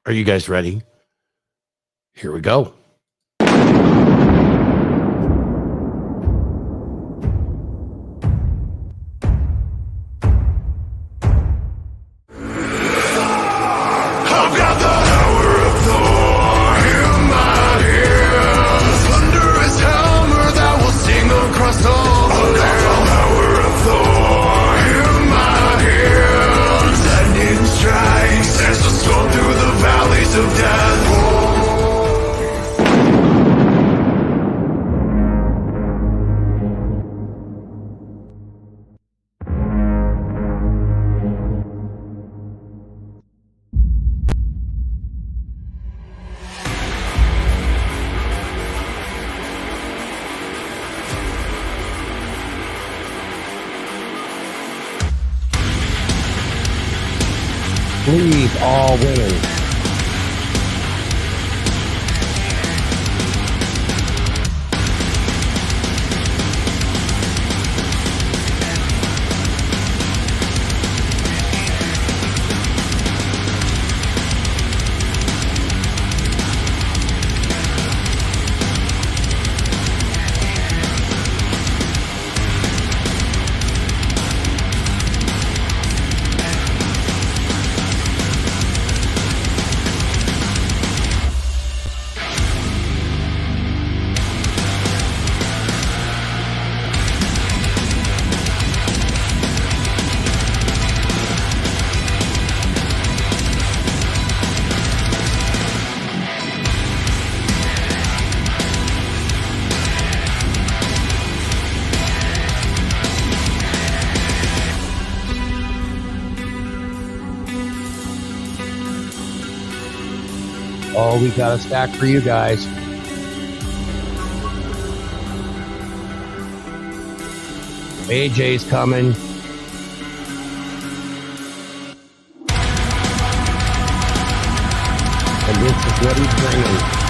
Are you guys ready? Here we go. I've got the power of Thor in my hands. Thunderous hammer that will sing across all the land. I've got the power of Thor in my hands. Lightning strikes as the storm through the valleys of death. Please, all women. Oh, we got a stack for you guys. AJ's coming. And this is what he's bringing.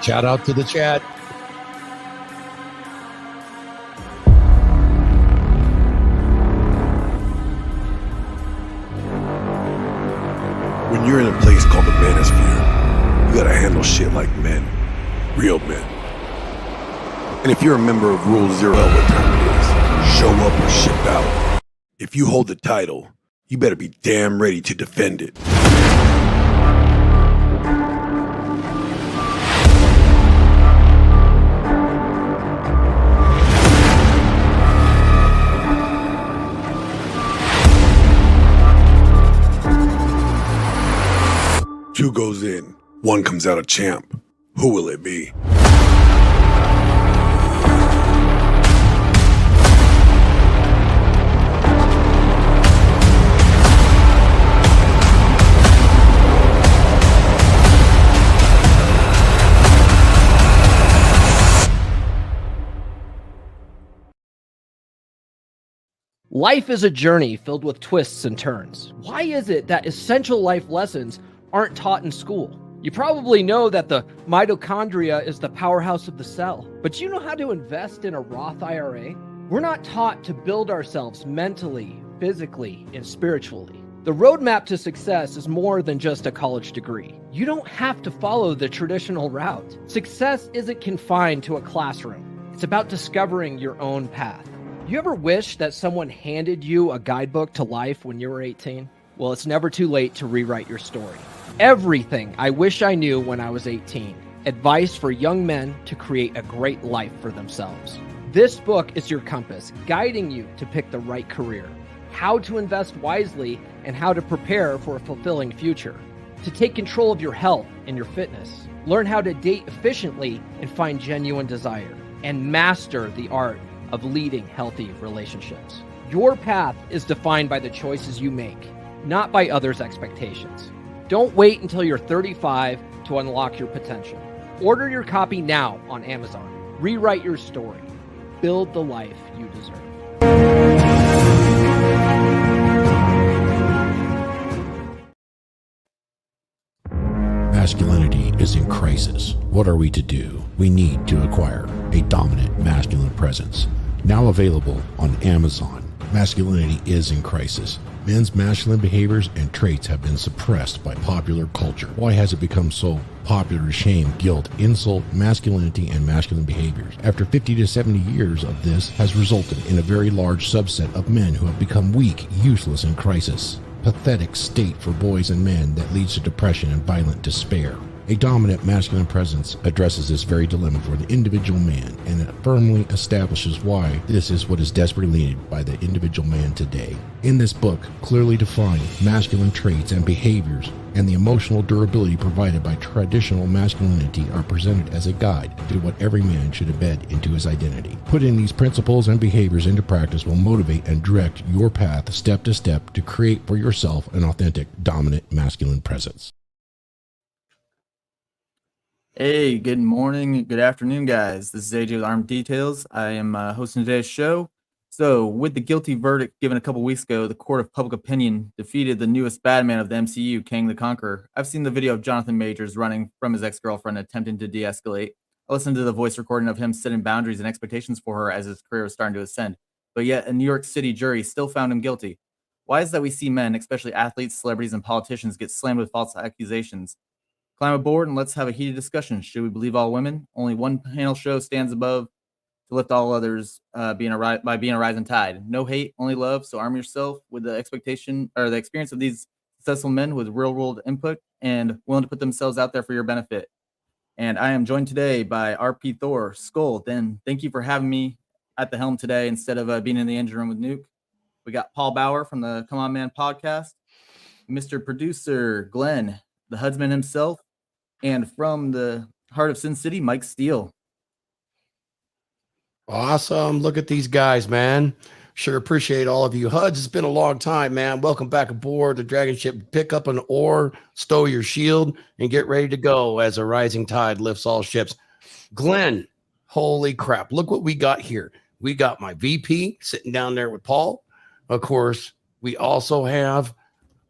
Shout out to the chat. When you're in a place called the manosphere, you gotta handle shit like men. Real men. And if you're a member of Rule Zero, what time it is, show up or ship out. If you hold the title, you better be damn ready to defend it. Two goes in, one comes out a champ. Who will it be? Life is a journey filled with twists and turns. Why is it that essential life lessons aren't taught in school? You probably know that the mitochondria is the powerhouse of the cell, but do you know how to invest in a Roth IRA? We're not taught to build ourselves mentally, physically, and spiritually. The roadmap to success is more than just a college degree. You don't have to follow the traditional route. Success isn't confined to a classroom. It's about discovering your own path. You ever wish that someone handed you a guidebook to life when you were 18? Well, it's never too late to rewrite your story. Everything I wish I knew when I was 18. Advice for young men to create a great life for themselves. This book is your compass, guiding you to pick the right career, how to invest wisely, and how to prepare for a fulfilling future. To take control of your health and your fitness. Learn how to date efficiently and find genuine desire. And master the art of leading healthy relationships. Your path is defined by the choices you make, not by others' expectations. Don't wait until you're 35 to unlock your potential. Order your copy now on Amazon. Rewrite your story. Build the life you deserve. Masculinity is in crisis. What are we to do? We need to acquire a dominant masculine presence. Now available on Amazon. Masculinity is in crisis. Men's masculine behaviors and traits have been suppressed by popular culture. Why has it become so popular to shame, guilt, insult, masculinity, and masculine behaviors? After 50 to 70 years of this has resulted in a very large subset of men who have become weak, useless, and crisis. Pathetic state for boys and men that leads to depression and violent despair. A dominant masculine presence addresses this very dilemma for the individual man, and it firmly establishes why this is what is desperately needed by the individual man today. In this book, clearly defined masculine traits and behaviors and the emotional durability provided by traditional masculinity are presented as a guide to what every man should embed into his identity. Putting these principles and behaviors into practice will motivate and direct your path step to step to create for yourself an authentic, dominant masculine presence. Hey, good morning, good afternoon, guys. This is AJ with ARMDetails. I am hosting today's show. So, with the guilty verdict given a couple weeks ago, the court of public opinion defeated the newest Batman of the MCU, Kang the Conqueror. I've seen the video of Johnathan Majors running from his ex-girlfriend, attempting to de-escalate. I listened to the voice recording of him setting boundaries and expectations for her as his career was starting to ascend. But yet, a New York City jury still found him guilty. Why is that we see men, especially athletes, celebrities, and politicians, get slammed with false accusations? Climb aboard and let's have a heated discussion. Should we believe all women? Only one panel show stands above to lift all others by being a rising tide. No hate, only love. So arm yourself with the expectation or the experience of these successful men with real world input and willing to put themselves out there for your benefit. And I am joined today by RP Thor, Skull. Then thank you for having me at the helm today instead of being in the engine room with Nuke. We got Paul Bauer from the Come On Man podcast, Mr. Producer Glenn, the Hudsman himself, and from the heart of Sin City, Mike Steele. Awesome. Look at these guys, man. Sure appreciate all of you. Huds, it's been a long time, man. Welcome back aboard the DragonShip. Pick up an oar, stow your shield, and get ready to go as a rising tide lifts all ships. Glenn, holy crap. Look what we got here. We got my VP sitting down there with Paul. Of course, we also have,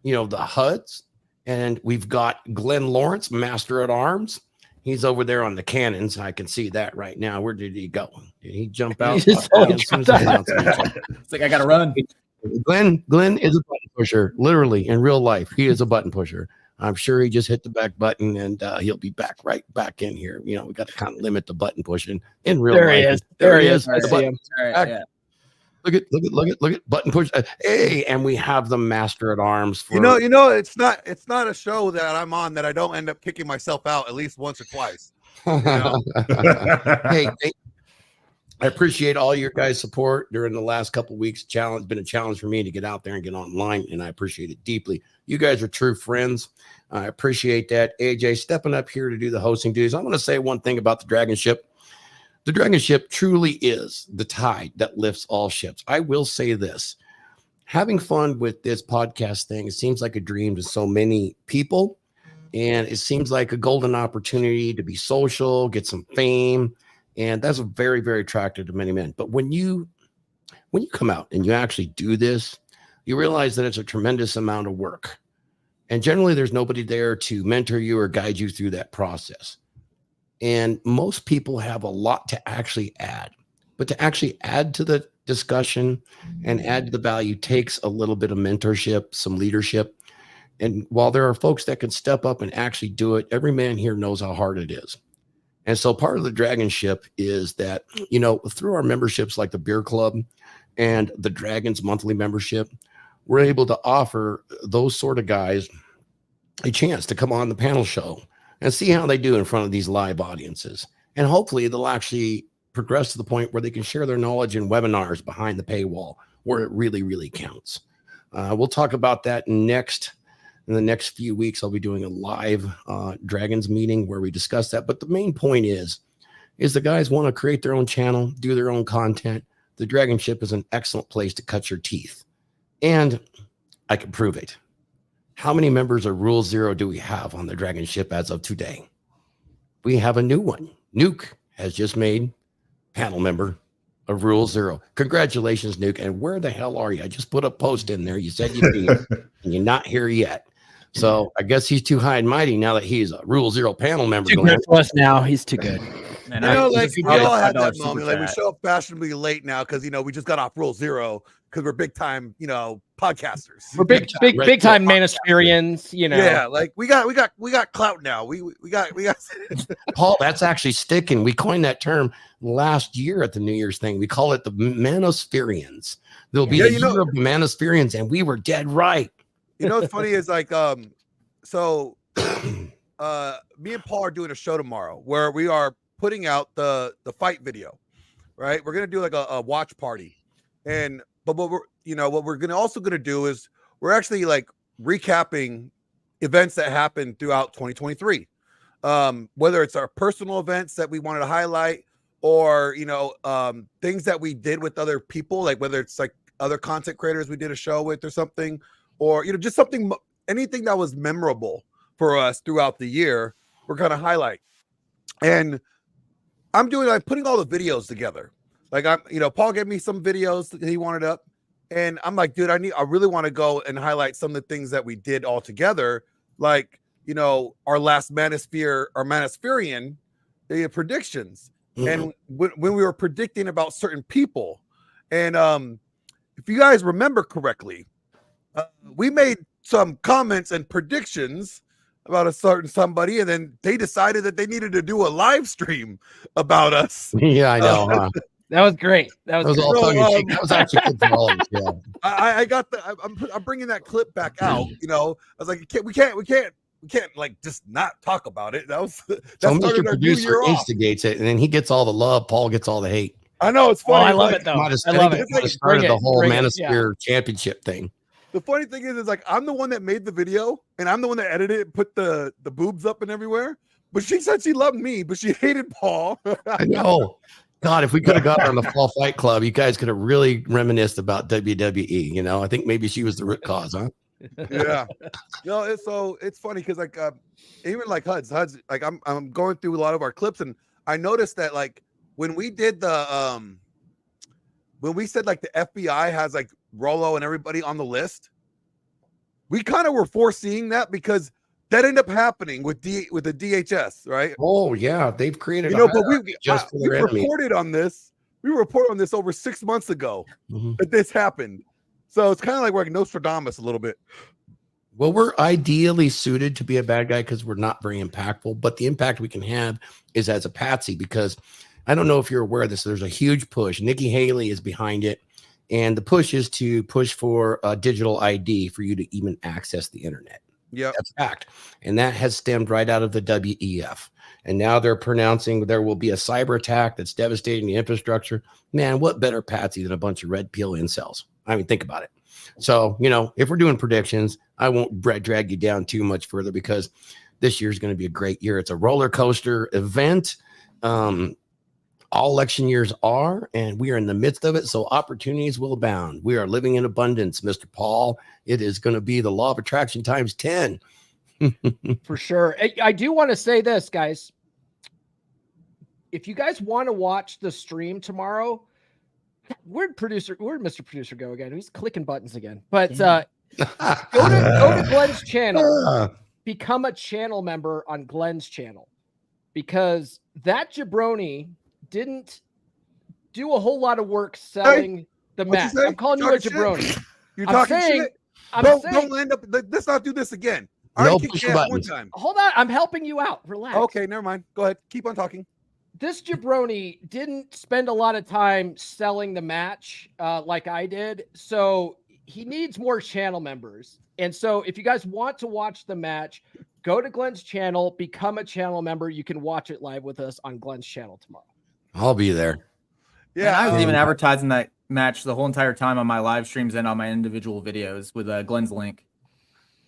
the Huds. And we've got Glenn Lawrence, Master at Arms. He's over there on the cannons. I can see that right now. Where did he go? Did he jump out? It's like I gotta run. Glenn is a button pusher, literally in real life. He is a button pusher. I'm sure he just hit the back button and he'll be right back in here. We got to kind of limit the button pushing in real life. There he is. There he is. I see him. All right, yeah. Look at button push. Hey, and we have the Master at Arms. For It's not a show that I'm on that I don't end up kicking myself out at least once or twice. Hey, I appreciate all your guys' support during the last couple of weeks. Been a challenge for me to get out there and get online, and I appreciate it deeply. You guys are true friends. I appreciate that. AJ stepping up here to do the hosting duties. I'm going to say one thing about the DragonShip. The DragonShip truly is the tide that lifts all ships. I will say this. Having fun with this podcast thing, it seems like a dream to so many people. And it seems like a golden opportunity to be social, get some fame. And that's very, very attractive to many men. But when you when you come out and you actually do this, you realize that it's a tremendous amount of work. And generally, there's nobody there to mentor you or guide you through that process. And most people have a lot to actually add. But to actually add to the discussion and add to the value takes a little bit of mentorship, some leadership. And while there are folks that can step up and actually do it, every man here knows how hard it is. And so part of the DragonShip is that, you know, through our memberships like the Beer Club and the Dragons monthly membership, we're able to offer those sort of guys a chance to come on the panel show and see how they do in front of these live audiences. And hopefully they'll actually progress to the point where they can share their knowledge in webinars behind the paywall where it really, really counts. We'll talk about that next. In the next few weeks, I'll be doing a live Dragons meeting where we discuss that. But the main point is the guys want to create their own channel, do their own content. The DragonShip is an excellent place to cut your teeth. And I can prove it. How many members of Rule Zero do we have on the DragonShip as of today? We have a new one. Nuke has just made panel member of Rule Zero. Congratulations, Nuke. And where the hell are you? I just put a post in there. You said you'd be here, and you're not here yet. So I guess he's too high and mighty now that he's a Rule Zero panel member. Too good for us now. He's too good. Man, You know, like we all had that $5 moment. Like we show up fashionably late now because you know we just got off Rule Zero because we're big time, you know, podcasters. We're big time Manosphereans, you know. Yeah, like we got clout now. We got Paul, that's actually sticking. We coined that term last year at the New Year's thing. We call it the Manosphereans. There'll be the year of the Manosphereans, and we were dead right. You know what's funny is like so me and Paul are doing a show tomorrow where we are putting out the fight video, right? We're gonna do like a watch party, but what we're gonna do is we're actually like recapping events that happened throughout 2023, whether it's our personal events that we wanted to highlight or things that we did with other people, like whether it's like other content creators we did a show with or something, or just something, anything that was memorable for us throughout the year, we're gonna highlight. And I'm putting all the videos together. Like Paul gave me some videos that he wanted up, and I'm like, dude, I really want to go and highlight some of the things that we did all together, like our last Manospherean predictions, and when we were predicting about certain people, and if you guys remember correctly, we made some comments and predictions about a certain somebody, and then they decided that they needed to do a live stream about us. Yeah, I know. Huh? That was great. That was all tongue in cheek. That was actually good for all of us. Yeah. I got I'm bringing that clip back out. I was like, we can't like just not talk about it. That's so Mr. Producer instigates it, and then he gets all the love. Paul gets all the hate. I know, it's funny. I love it though. I love it. It started the whole Manosphere championship thing. The funny thing is like I'm the one that made the video, and I'm the one that edited it, put the boobs up and everywhere. But she said she loved me, but she hated Paul. I know. God, if we could have got her on the Fall Fight Club, you guys could have really reminisced about WWE. I think maybe she was the root cause, huh? Yeah. So it's funny because like even like HUD's like I'm going through a lot of our clips, and I noticed that like when we did the when we said like the FBI has like Rollo and everybody on the list, we kind of were foreseeing that because that ended up happening with the DHS, right? Oh yeah, they've created. But we reported on this. We reported on this over 6 months ago that this happened. So it's kind of like we're like Nostradamus a little bit. Well, we're ideally suited to be a bad guy because we're not very impactful, but the impact we can have is as a patsy, because I don't know if you're aware of this. There's a huge push. Nikki Haley is behind it. And the push is to push for a digital ID for you to even access the internet. Yeah, that's a fact. And that has stemmed right out of the WEF. And now they're pronouncing there will be a cyber attack that's devastating the infrastructure. Man, what better patsy than a bunch of red pill incels? I mean, think about it. So, if we're doing predictions, I won't drag you down too much further because this year is going to be a great year. It's a roller coaster event. All election years are, and we are in the midst of it. So opportunities will abound. We are living in abundance, Mr. Paul. It is going to be the law of attraction times 10. For sure. I do want to say this, guys. If you guys want to watch the stream tomorrow, Where'd Mr. Producer go again? He's clicking buttons again. But go to Glenn's channel, become a channel member on Glenn's channel, because that jabroni didn't do a whole lot of work selling the match. I'm calling you a jabroni. You're talking shit. Don't land up. Let's not do this again. No pushing buttons. One time. Hold on, I'm helping you out. Relax. Okay, never mind. Go ahead. Keep on talking. This jabroni didn't spend a lot of time selling the match like I did, so he needs more channel members. And so if you guys want to watch the match, go to Glenn's channel, become a channel member. You can watch it live with us on Glenn's channel tomorrow. I'll be there. Yeah, I was even advertising that match the whole entire time on my live streams and on my individual videos with Glenn's link.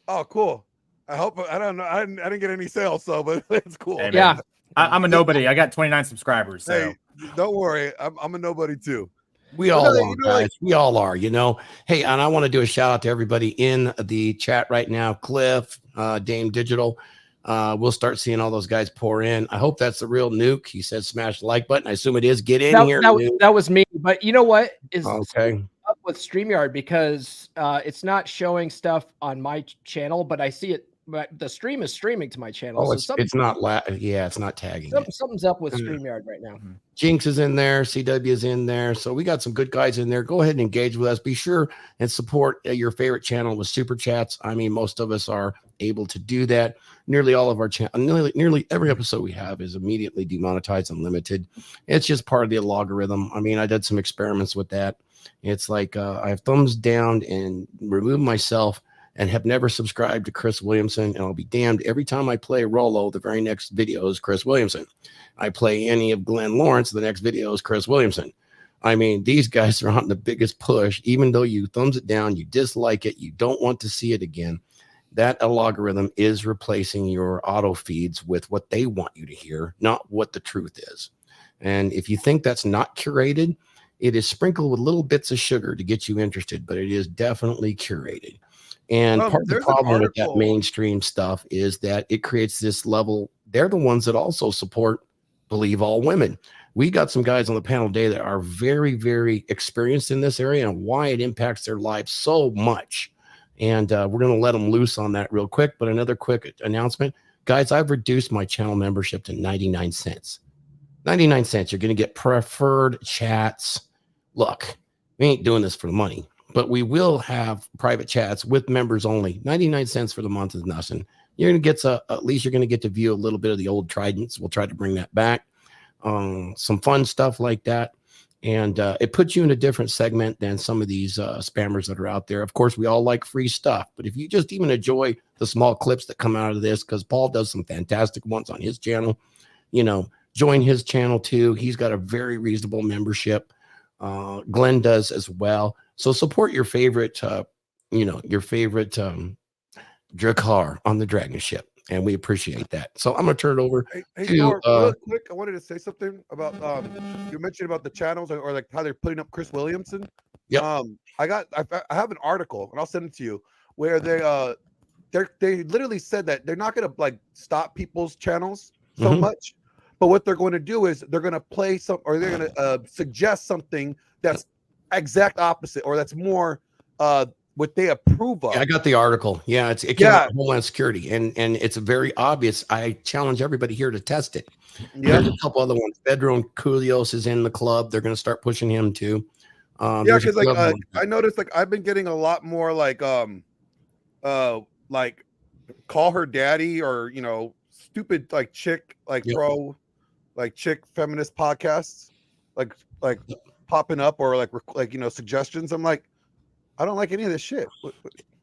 Oh, cool. I hope I don't know. I didn't get any sales, so but it's cool. Hey, yeah. I'm a nobody. I got 29 subscribers. So Hey, don't worry. I'm a nobody too. We all are, guys. We all are, Hey, and I want to do a shout out to everybody in the chat right now. Cliff, Dame Digital. We'll start seeing all those guys pour in. I hope that's the real Nuke. He said smash the like button. I assume it is. Get in here. That was me. But you know what is okay up with StreamYard, because it's not showing stuff on my channel, but I see it. But the stream is streaming to my channel. Oh, so it's not it's not tagging. Something's up with StreamYard right now. Jinx is in there. CW is in there. So we got some good guys in there. Go ahead and engage with us. Be sure and support your favorite channel with super chats. I mean, most of us are able to do that. Nearly all of our nearly every episode we have is immediately demonetized and limited. It's just part of the algorithm. I mean, I did some experiments with that. It's like I have thumbs down and removed myself and have never subscribed to Chris Williamson, and I'll be damned. Every time I play Rollo, the very next video is Chris Williamson. I play any of Glenn Lawrence, the next video is Chris Williamson. I mean, these guys are on the biggest push. Even though you thumbs it down, you dislike it, you don't want to see it again, that algorithm is replacing your auto feeds with what they want you to hear, not what the truth is. And if you think that's not curated, it is sprinkled with little bits of sugar to get you interested, but it is definitely curated. And part of the problem with that mainstream stuff is that it creates this level. They're the ones that also support Believe All Women. We got some guys on the panel today that are very, very experienced in this area and why it impacts their lives so much. And we're going to let them loose on that real quick. But another quick announcement. Guys, I've reduced my channel membership to 99 cents. 99 cents. You're going to get preferred chats. Look, we ain't doing this for the money. But we will have private chats with members only. 99 cents for the month is nothing. You're going to get at least you're going to get to view a little bit of the old Tridents. We'll try to bring that back. Some fun stuff like that. And it puts you in a different segment than some of these spammers that are out there. Of course, we all like free stuff. But if you just even enjoy the small clips that come out of this, because Paul does some fantastic ones on his channel, join his channel too. He's got a very reasonable membership. Glenn does as well. So support your favorite, Drakkar on the DragonShip, and we appreciate that. So I'm gonna turn it over to Thor, real quick. I wanted to say something about you mentioned about the channels or like how they're putting up Chris Williamson. Yeah. I have an article and I'll send it to you where they literally said that they're not gonna like stop people's channels so much, but what they're going to do is they're gonna play some or they're gonna suggest something that's exact opposite or that's more what they approve of. I got the article. Yeah, it came out of Homeland Security, and it's very obvious. I challenge everybody here to test it. Yeah, there's a couple other ones. Bedron Kulios is in the club. They're going to start pushing him too. Because I noticed I've been getting a lot more like call her daddy or stupid chick pro chick feminist podcasts like popping up or suggestions. I'm like, I don't like any of this shit.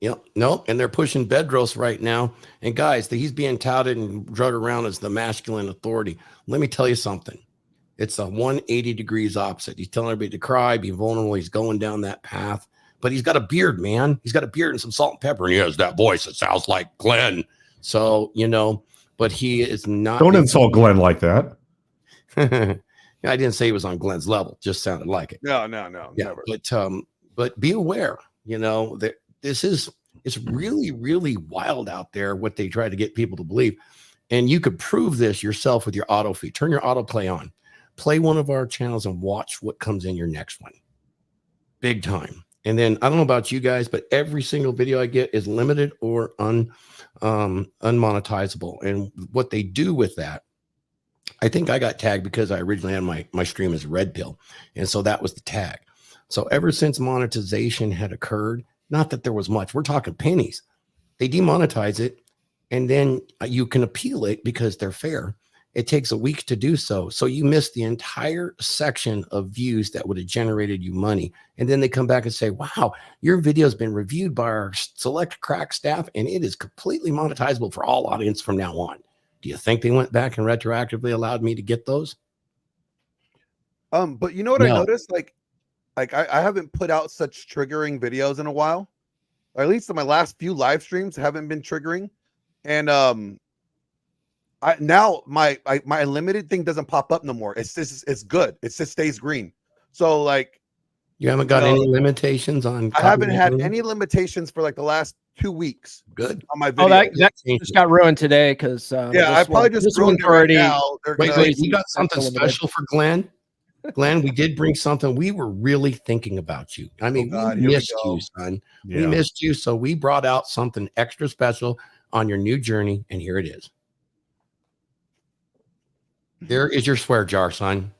Yep. Nope. And they're pushing Bedros right now. And guys, he's being touted and drug around as the masculine authority. Let me tell you something. It's a 180 degrees opposite. He's telling everybody to cry, be vulnerable. He's going down that path. But he's got a beard, man. He's got a beard and some salt and pepper. And he has that voice that sounds like Glenn. So, but he is not. Don't insult Glenn like that. I didn't say he was on Glenn's level. Just sounded like it. No, yeah, never. But be aware, that it's really, really wild out there what they try to get people to believe. And you could prove this yourself with your auto feed. Turn your autoplay on. Play one of our channels and watch what comes in your next one. big time. And then I don't know about you guys, but every single video I get is limited or unmonetizable. And what they do with that, I think I got tagged because I originally had my stream as Red Pill. And so that was the tag. So ever since monetization had occurred, not that there was much, we're talking pennies, they demonetize it. And then you can appeal it because they're fair. It takes a week to do so. So you miss the entire section of views that would have generated you money. And then they come back and say, wow, your video has been reviewed by our select crack staff and it is completely monetizable for all audience from now on. Do you think they went back and retroactively allowed me to get those? But you know what I noticed? Like I haven't put out such triggering videos in a while. Or at least in my last few live streams haven't been triggering. And now my unlimited thing doesn't pop up no more. It's good. It just stays green. So like you haven't got any limitations on. I haven't had any limitations for like the last 2 weeks. Good on my video. Oh, that just got ruined today because I probably just ruined it right now. Wait, you got something special for Glenn? Glenn, we did bring something. We were really thinking about you. I mean, we missed you, son. Yeah. We missed you, so we brought out something extra special on your new journey, and here it is. There is your swear jar, son.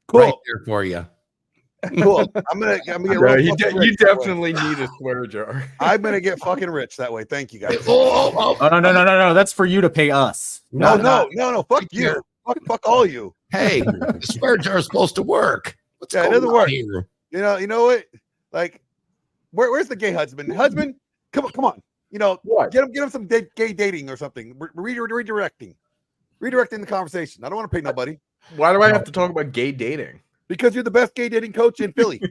Cool. Right there for you. Cool. I'm gonna get you definitely need a swear jar. I'm gonna get fucking rich that way. Thank you guys. Oh, no. That's for you to pay us. No. Fuck you. Fuck all you. Hey, the swear jar is supposed to work. It doesn't work. Here? You know what? Like, where's the gay husband? Husband, come on. You know, what? Get him some gay dating or something. Redirecting the conversation. I don't want to pay nobody. Why do I have to talk about gay dating? Because you're the best gay dating coach in Philly.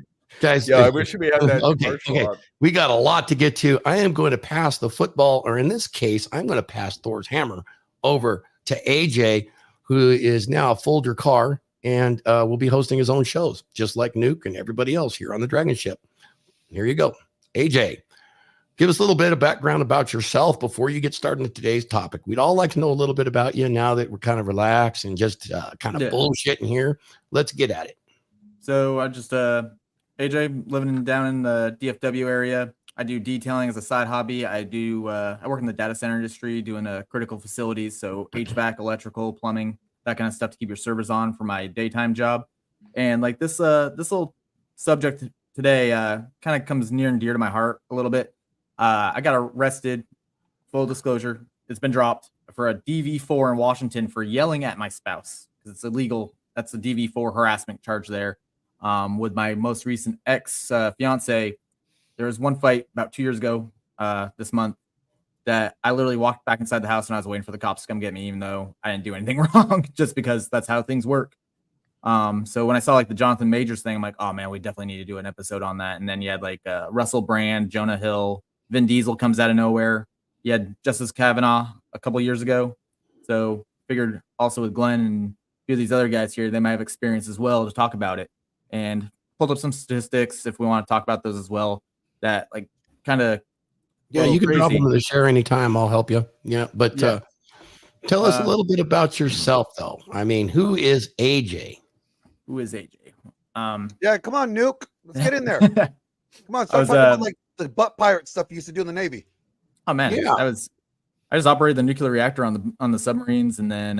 Guys, yeah, I wish we had that. Okay. We got a lot to get to. I am going to pass the football, or in this case, I'm going to pass Thor's hammer over to AJ, who is now a Folger Car and will be hosting his own shows, just like Nuke and everybody else here on the DragonShip. Here you go. AJ, give us a little bit of background about yourself before you get started in today's topic. We'd all like to know a little bit about you now that we're kind of relaxed and just kind of bullshitting here. Let's get at it. So I just, AJ, living down in the DFW area. I do detailing as a side hobby. I work in the data center industry doing critical facilities. So HVAC, electrical, plumbing, that kind of stuff to keep your servers on for my daytime job. And like this little subject today kind of comes near and dear to my heart a little bit. I got arrested, full disclosure. It's been dropped for a DV4 in Washington for yelling at my spouse because it's illegal. That's a DV4 harassment charge there. With my most recent ex-fiance, there was one fight about 2 years ago this month that I literally walked back inside the house and I was waiting for the cops to come get me, even though I didn't do anything wrong, just because that's how things work. So when I saw like the Johnathan Majors thing, I'm like, oh man, we definitely need to do an episode on that. And then you had like Russel Brand, Jonah Hill, Vin Diesel comes out of nowhere. You had Justice Kavanaugh a couple years ago. So figured also with Glenn and a few of these other guys here, they might have experience as well to talk about it. And pulled up some statistics if we want to talk about those as well. That like kind of you can drop them in the share anytime. I'll help you. Yeah, but tell us a little bit about yourself, though. I mean, who is AJ? Who is AJ? Yeah, come on, Nuke. Let's get in there. Come on, start talking about like the butt pirate stuff you used to do in the Navy. Oh man, yeah. I just operated the nuclear reactor on the submarines, and then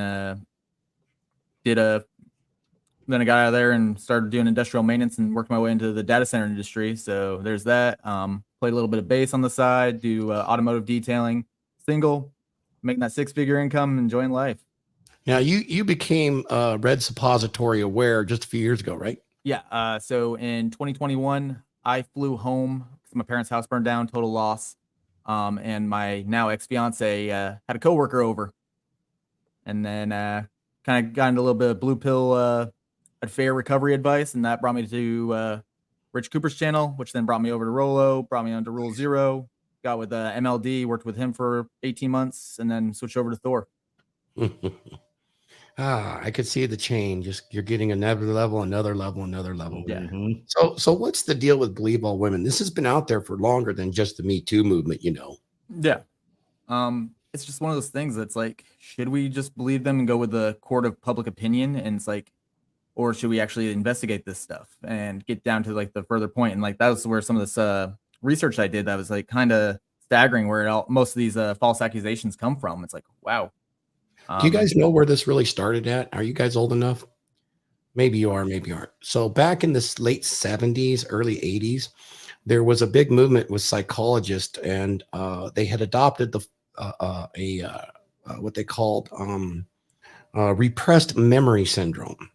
Then I got out of there and started doing industrial maintenance and worked my way into the data center industry. So there's that. Played a little bit of bass on the side, do automotive detailing, single, making that 6-figure income, enjoying life. Now you became Red Suppository aware just a few years ago, right? Yeah. So in 2021, I flew home because my parents' house burned down, total loss. And my now ex-fiance had a coworker over, and then kind of got into a little bit of blue pill fair recovery advice, and that brought me to Rich Cooper's channel, which then brought me over to Rolo, brought me onto Rule Zero, got with MLD, worked with him for 18 months, and then switched over to Thor. I could see the change. Just you're getting another level. Yeah. So what's the deal with Believe All Women? This has been out there for longer than just the Me Too movement, you know. Yeah. It's just one of those things that's like, should we just believe them and go with the court of public opinion? And it's like, or should we actually investigate this stuff and get down to like the further point? And like that was where some of this research I did that was like kind of staggering, where most of these false accusations come from. It's like, wow. Do you guys know where this really started at? Are you guys old enough? Maybe you are, maybe you aren't. So back in the late 70s, early 80s, there was a big movement with psychologists, and they had adopted the what they called repressed memory syndrome.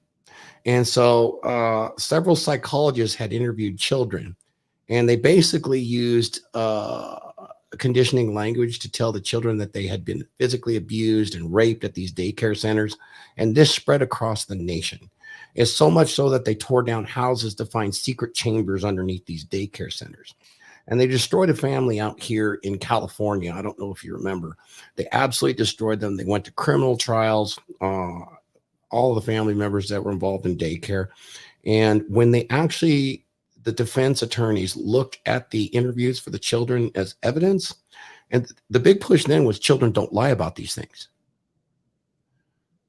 And so several psychologists had interviewed children, and they basically used conditioning language to tell the children that they had been physically abused and raped at these daycare centers. And this spread across the nation. It's so much so that they tore down houses to find secret chambers underneath these daycare centers. And they destroyed a family out here in California. I don't know if you remember. They absolutely destroyed them. They went to criminal trials, all of the family members that were involved in daycare. And when they actually, the defense attorneys looked at the interviews for the children as evidence, and the big push then was children don't lie about these things.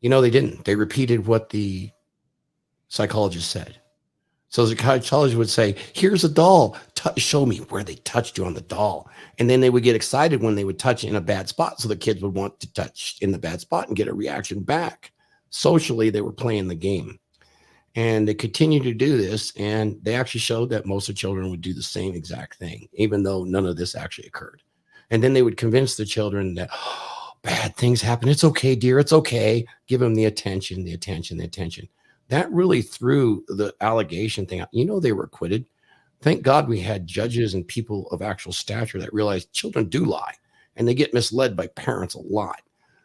You know, they didn't. They repeated what the psychologist said. So the psychologist would say, here's a doll, show me where they touched you on the doll. And then they would get excited when they would touch it in a bad spot. So the kids would want to touch in the bad spot and get a reaction back. Socially, they were playing the game. And they continued to do this. And they actually showed that most of the children would do the same exact thing, even though none of this actually occurred. And then they would convince the children that, oh, bad things happen. It's okay, dear. It's okay. Give them the attention, the attention, the attention. That really threw the allegation thing out. You know, they were acquitted. Thank God we had judges and people of actual stature that realized children do lie, and they get misled by parents a lot.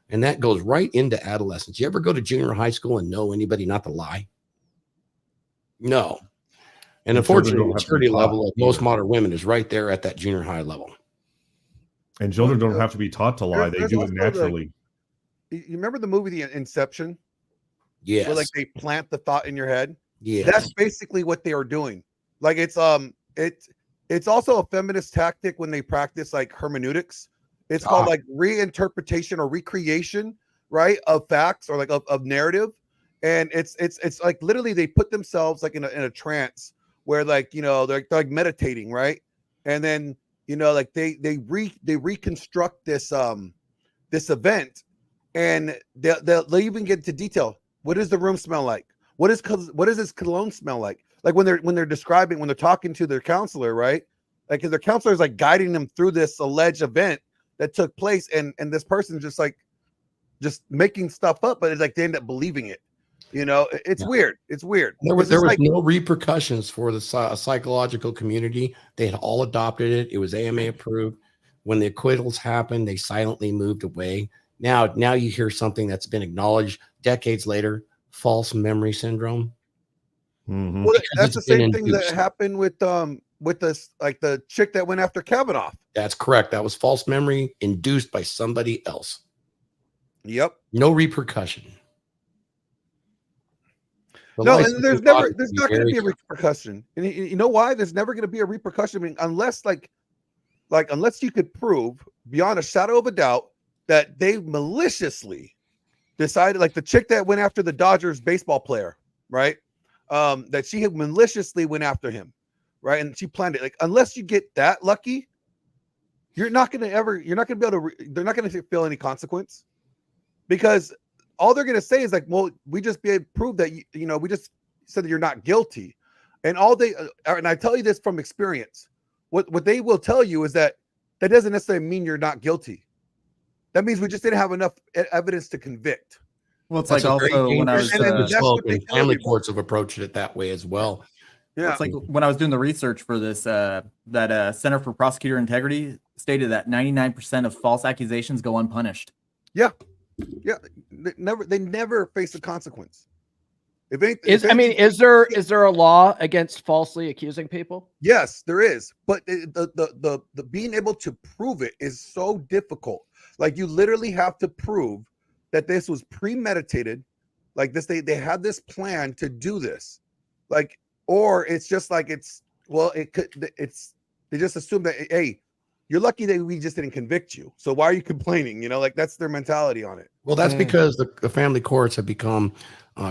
And that goes right into adolescence. You ever go to junior high school and know anybody not to lie? No. And unfortunately, the maturity level of most modern women is right there at that junior high level. And children don't have to be taught to lie. They do it naturally. You remember the movie The Inception? Yes. Where like they plant the thought in your head. Yeah. That's basically what they are doing. Like it's also a feminist tactic when they practice like hermeneutics. It's called like reinterpretation or recreation, right, of facts or like of narrative. And it's like literally they put themselves like in a trance where like, you know, they're like meditating, right? And then, you know, like they reconstruct this this event, and they'll even get into detail. What does the room smell like? What does this cologne smell like? Like when they're describing, when they're talking to their counselor, right? Like their counselor is like guiding them through this alleged event that took place, and this person just making stuff up, but it's like they end up believing it. You know, it's weird. It's weird. There was like, no repercussions for the psychological community. They had all adopted it. It was AMA approved. When the acquittals happened, they silently moved away. Now you hear something that's been acknowledged decades later: false memory syndrome. Mm-hmm. Well, that's the same thing that happened with this, like the chick that went after Kavanaugh. That's correct. That was false memory induced by somebody else. Yep. No repercussion. No, and there's not going to be a repercussion. And you know why? There's never going to be a repercussion. I mean, unless unless you could prove beyond a shadow of a doubt that they maliciously decided, like the chick that went after the Dodgers baseball player, right? That she had maliciously went after him, right? And she planned it. Like, unless you get that lucky, you're not going to be able to, they're not going to feel any consequence, because all they're going to say is like, well, we just be able to prove that, you know, we just said that you're not guilty. And and I tell you this from experience, what they will tell you is that doesn't necessarily mean you're not guilty. That means we just didn't have enough evidence to convict. Well, it's like also when I was family courts have approached it that way as well. Yeah, it's like when I was doing the research for this, that Center for Prosecutor Integrity stated that 99% of false accusations go unpunished. Yeah, they never face a consequence. Is there a law against falsely accusing people? Yes, there is, but the being able to prove it is so difficult. Like you literally have to prove that this was premeditated, like this they had this plan to do this, like, or it's just like they just assume that, hey, you're lucky that we just didn't convict you. So why are you complaining? You know, like that's their mentality on it. Well, that's because the family courts have become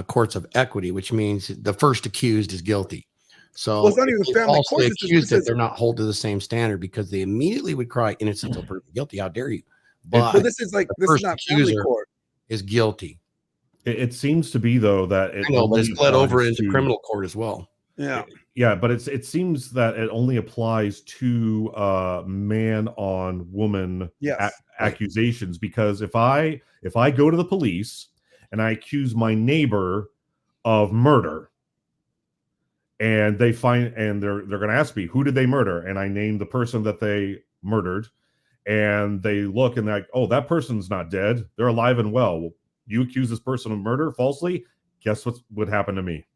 courts of equity, which means the first accused is guilty. So Well, it's not even if they family falsely courts. accused it, they're not held to the same standard because they immediately would cry innocent until proven guilty. How dare you? But Well, this is like the this is first not family accuser court. is guilty. It seems to be though that it I know, but only it's bled over applies into to- criminal court as well. Yeah. Yeah, but it seems that it only applies to man on woman Yes. accusations, because if I go to the police and I accuse my neighbor of murder, and they find, and they're going to ask me, who did they murder, and I name the person that they murdered, and they look and they're like, oh, that person's not dead, they're alive and well. Well, you accuse this person of murder falsely, guess what would happen to me?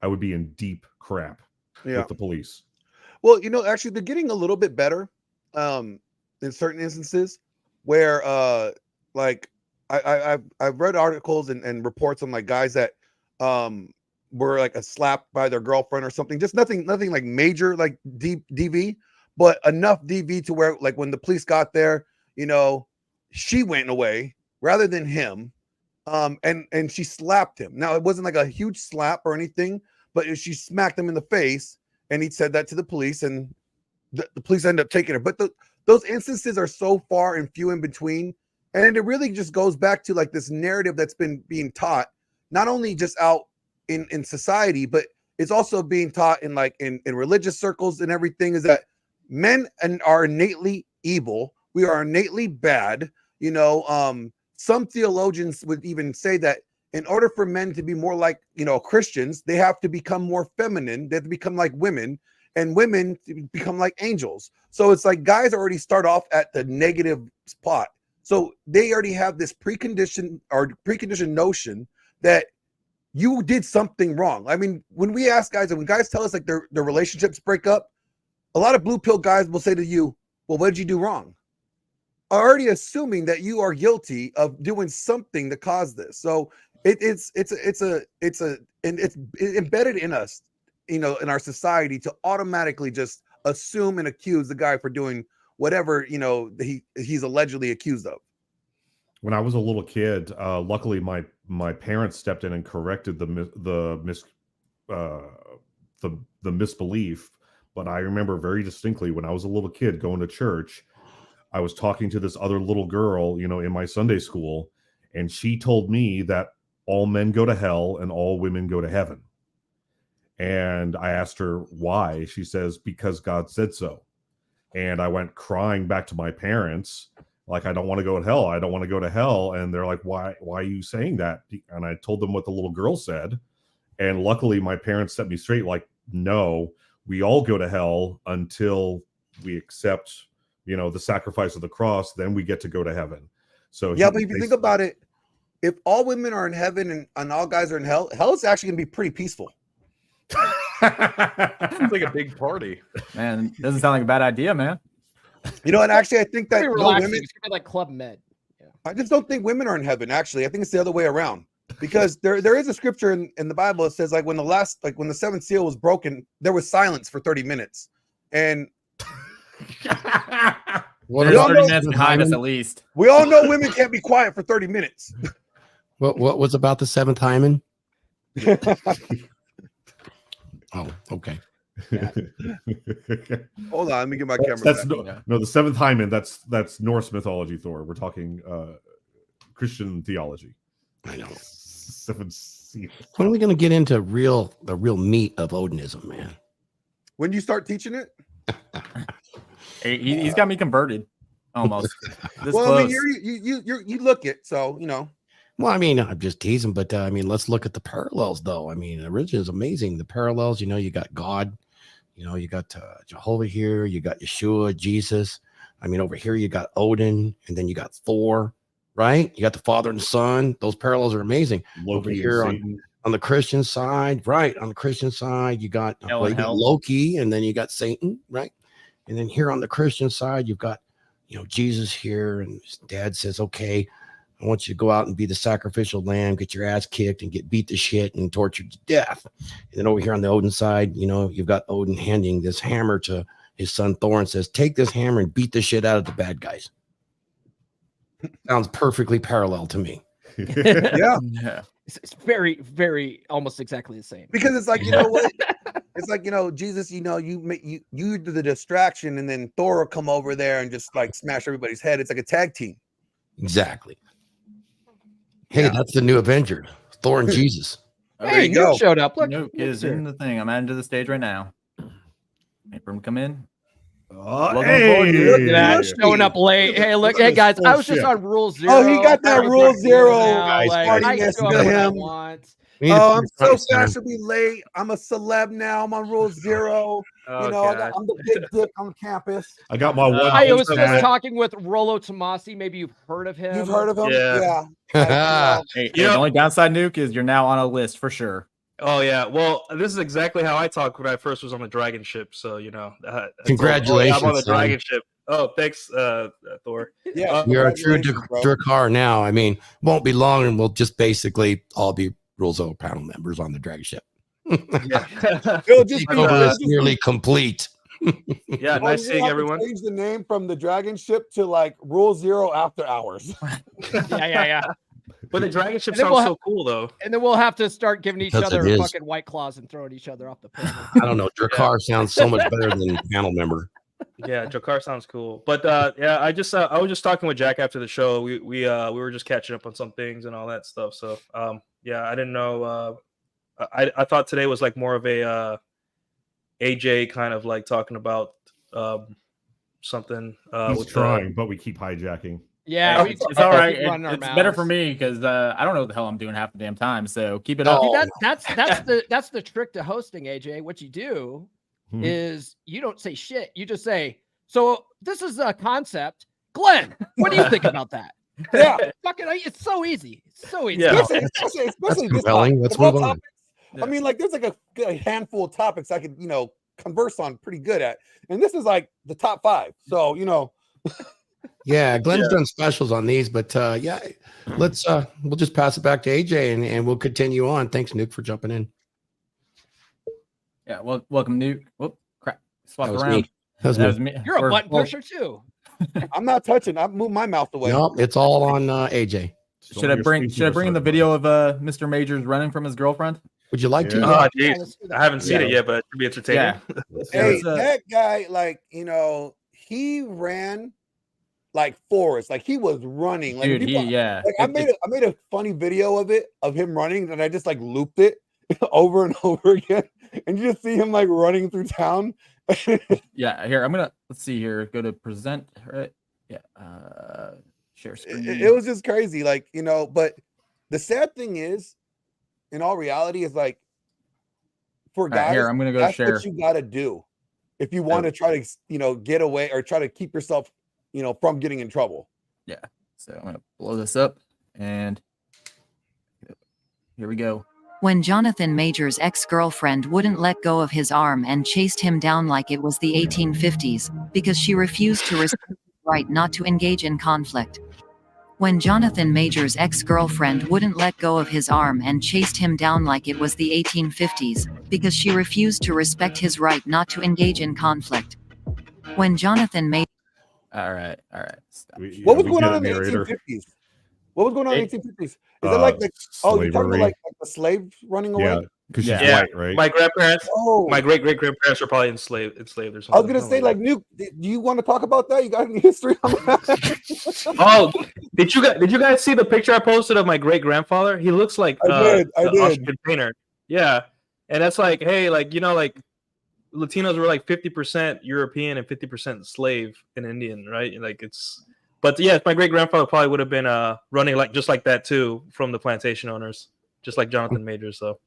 I would be in deep crap with the police. Well, you know, actually, they're getting a little bit better in certain instances where, like, I've read articles and reports on like guys that were like a slap by their girlfriend or something. Just nothing like major like DV, but enough DV to where like when the police got there, you know, she went away rather than him. And she slapped him. Now it wasn't like a huge slap or anything, but she smacked him in the face, and he said that to the police, and the police ended up taking her. But those instances are so far and few in between, and it really just goes back to like this narrative that's been being taught, not only just out in society, but it's also being taught in like in religious circles and everything, is that men are innately evil. We are innately bad. You know, some theologians would even say that in order for men to be more like, you know, Christians, they have to become more feminine. They have to become like women, and women to become like angels. So it's like guys already start off at the negative spot. So they already have this preconditioned notion that you did something wrong. I mean, when we ask guys, and when guys tell us like their relationships break up, a lot of blue pill guys will say to you, well, what did you do wrong? Already assuming that you are guilty of doing something to cause this. So it's embedded in us, you know, in our society, to automatically just assume and accuse the guy for doing whatever, you know, he's allegedly accused of. When I was a little kid, luckily my parents stepped in and corrected the misbelief. But I remember very distinctly when I was a little kid going to church, I was talking to this other little girl, you know, in my Sunday school, and she told me that all men go to hell and all women go to heaven. And I asked her why. She says, because God said so. And I went crying back to my parents, like, I don't want to go to hell. I don't want to go to hell. And they're like, why are you saying that? And I told them what the little girl said. And luckily my parents set me straight, like, no, we all go to hell until we accept, you know, the sacrifice of the cross, then we get to go to heaven. So yeah, but if you think about it, if all women are in heaven and all guys are in hell, hell is actually gonna be pretty peaceful. Sounds like a big party. Man, doesn't sound like a bad idea, man. You know, and actually I think that Pretty no relaxing. women, It's gonna be like Club Med. Yeah. I just don't think women are in heaven. Actually, I think it's the other way around, because there is a scripture in the Bible that says like when the seventh seal was broken, there was silence for 30 minutes. And There's 30 minutes behind us at least. we all know women can't be quiet for 30 minutes. What was about the seventh hymen? Oh, okay. Hold on, let me get my camera That's back. no, the seventh hymen. That's Norse mythology, Thor. We're talking Christian theology. I know. Seven seals. When are we going to get into the real meat of Odinism, man? When you start teaching it? He's got me converted almost. This Well, close. I mean, you look it, so you know. Well, I mean, I'm just teasing, but I mean, let's look at the parallels, though. I mean, the religion is amazing. The parallels, you know, you got God, you know, you got Jehovah here, you got Yeshua, Jesus. I mean, over here you got Odin, and then you got Thor, right? You got the Father and the Son. Those parallels are amazing. Loki Over and here Satan. on the Christian side, right? On the Christian side, you got, Hell well, and you got hell. Loki, and then you got Satan, right? And then here on the Christian side, you've got, you know, Jesus here, and his dad says, okay, I want you to go out and be the sacrificial lamb, get your ass kicked and get beat to shit and tortured to death. And then over here on the Odin side, you know, you've got Odin handing this hammer to his son Thor and says, "Take this hammer and beat the shit out of the bad guys." Sounds perfectly parallel to me. Yeah, Yeah. It's very, very almost exactly the same. because it's like, you know what? It's like, you know, Jesus, you know, you do the distraction, and then Thor will come over there and just like smash everybody's head. It's like a tag team. Exactly. Hey, Yeah. that's the new Avenger, Thor and Jesus. There Hey, you go. Nuke showed up. Look, Nuke Nuke's is here. in the thing. I'm adding to the stage right now. Wait for him to come in. Oh, Welcome aboard, dude. Look at that, Hey. showing up late. Hey, look, Look at hey this guys, I was just bullshit. on Rule Zero. Oh, he got that I'm Rule just Zero now, Guys, like, guys, I guys, show up to when I him. want. We need to Oh, put I'm it front so and center. fashionably late. I'm a celeb now. I'm on Rule Zero. Oh, You know, God. I'm the big dick on campus. I got my one. I was piece just hat. talking with Rollo Tomasi. Maybe you've heard of him. You've heard of him? Yeah. Yeah. Hey, You the know- only downside, Nuke, is you're now on a list for sure. Oh yeah, well, this is exactly how I talked when I first was on the dragon ship. So you know, Congratulations, I'm on the son. dragon ship. Oh, thanks, Thor. Yeah. You're a true congratulations, bro. Drakkar now. I mean, won't be long, and we'll just basically all be Rule Zero panel members on the Dragon Ship. Yeah, It'll just be, Takeover it'll is just nearly complete. yeah, oh, nice you seeing have to everyone. change the name from the Dragon Ship to like Rule Zero After Hours. Yeah. But the dragon ship And then sounds we'll so cool, though. And then we'll have to start giving each Because it other is. fucking white claws and throwing each other off the panel. I don't know. Drakkar sounds so much better than panel member. Yeah, Jakar sounds cool. But yeah, I was just talking with Jack after the show. We were just catching up on some things and all that stuff. So yeah, I didn't know. I thought today was like more of a AJ kind of like talking about something. He's with trying, but we keep hijacking. Yeah, It's all right. keep running our It's better for mouths. me because I don't know what the hell I'm doing half the damn time. So keep it up. See, that's the trick to hosting, AJ. What you do Hmm. is you don't say shit. You just say, "So this is a concept, Glenn. What do you think about that?" Yeah. Fucking, it's so easy. It's so easy. Yeah. Especially That's this compelling. topic. Let's Of all move on. topics, I mean, like, there's like a handful of topics I could, you know, converse on pretty good at, and this is like the top 5. So, you know, Yeah, Glenn's done specials on these, but yeah, let's we'll just pass it back to AJ and we'll continue on. Thanks, Nuke, for jumping in. Yeah. Well, welcome, Nuke. Whoop, crap. Swap That was around. me. That was That me. was me. You're a Or- button well, pusher too. I'm not touching. I moved my mouth away. No, it's all on AJ. Should I bring in the video of Mr. Majors running from his girlfriend? Would you like to? Yeah. Oh, Yeah, jeez. let's do that. I haven't seen Yeah. it yet, but it should be entertaining. Yeah. Hey, It's, that guy, like, you know, he ran like Forrest, like he was running. Like, Dude, people- yeah. like I made a funny video of it, of him running, and I just like looped it over and over again, and you just see him like running through town. Yeah, here let's see here. Go to present, right? Yeah. Share screen. It was just crazy, like, you know. But the sad thing is, in all reality, is like for All right, guys, here, I'm gonna go that's share. what you got to do if you want to try to, you know, get away or try to keep yourself, you know, from getting in trouble. So I'm gonna blow this up, and here we go. When Johnathan Majors' ex-girlfriend wouldn't let go of his arm and chased him down like it was the 1850s, because she refused to respect his right not to engage in conflict. When Johnathan Majors' ex-girlfriend wouldn't let go of his arm and chased him down like it was the 1850s, because she refused to respect his right not to engage in conflict. When Johnathan Majors... All right. Stop. What was going on in the 1850s? What was going on in the 1850s? Is it like oh, you're talking about like the slaves running away? Yeah, because she's Yeah. white, right? My grandparents, Oh, my great grandparents were probably enslaved or something. I was gonna say, like, Nuke, do you want to talk about that? You got any history on that? Oh, did you guys see the picture I posted of my great grandfather? He looks like I did. the Austrian painter. Yeah, and that's like, hey, like, you know, like Latinos were like 50% European and 50% slave and Indian, right? Like it's, but yeah, my great grandfather probably would have been running like just like that too from the plantation owners, just like Johnathan Majors. So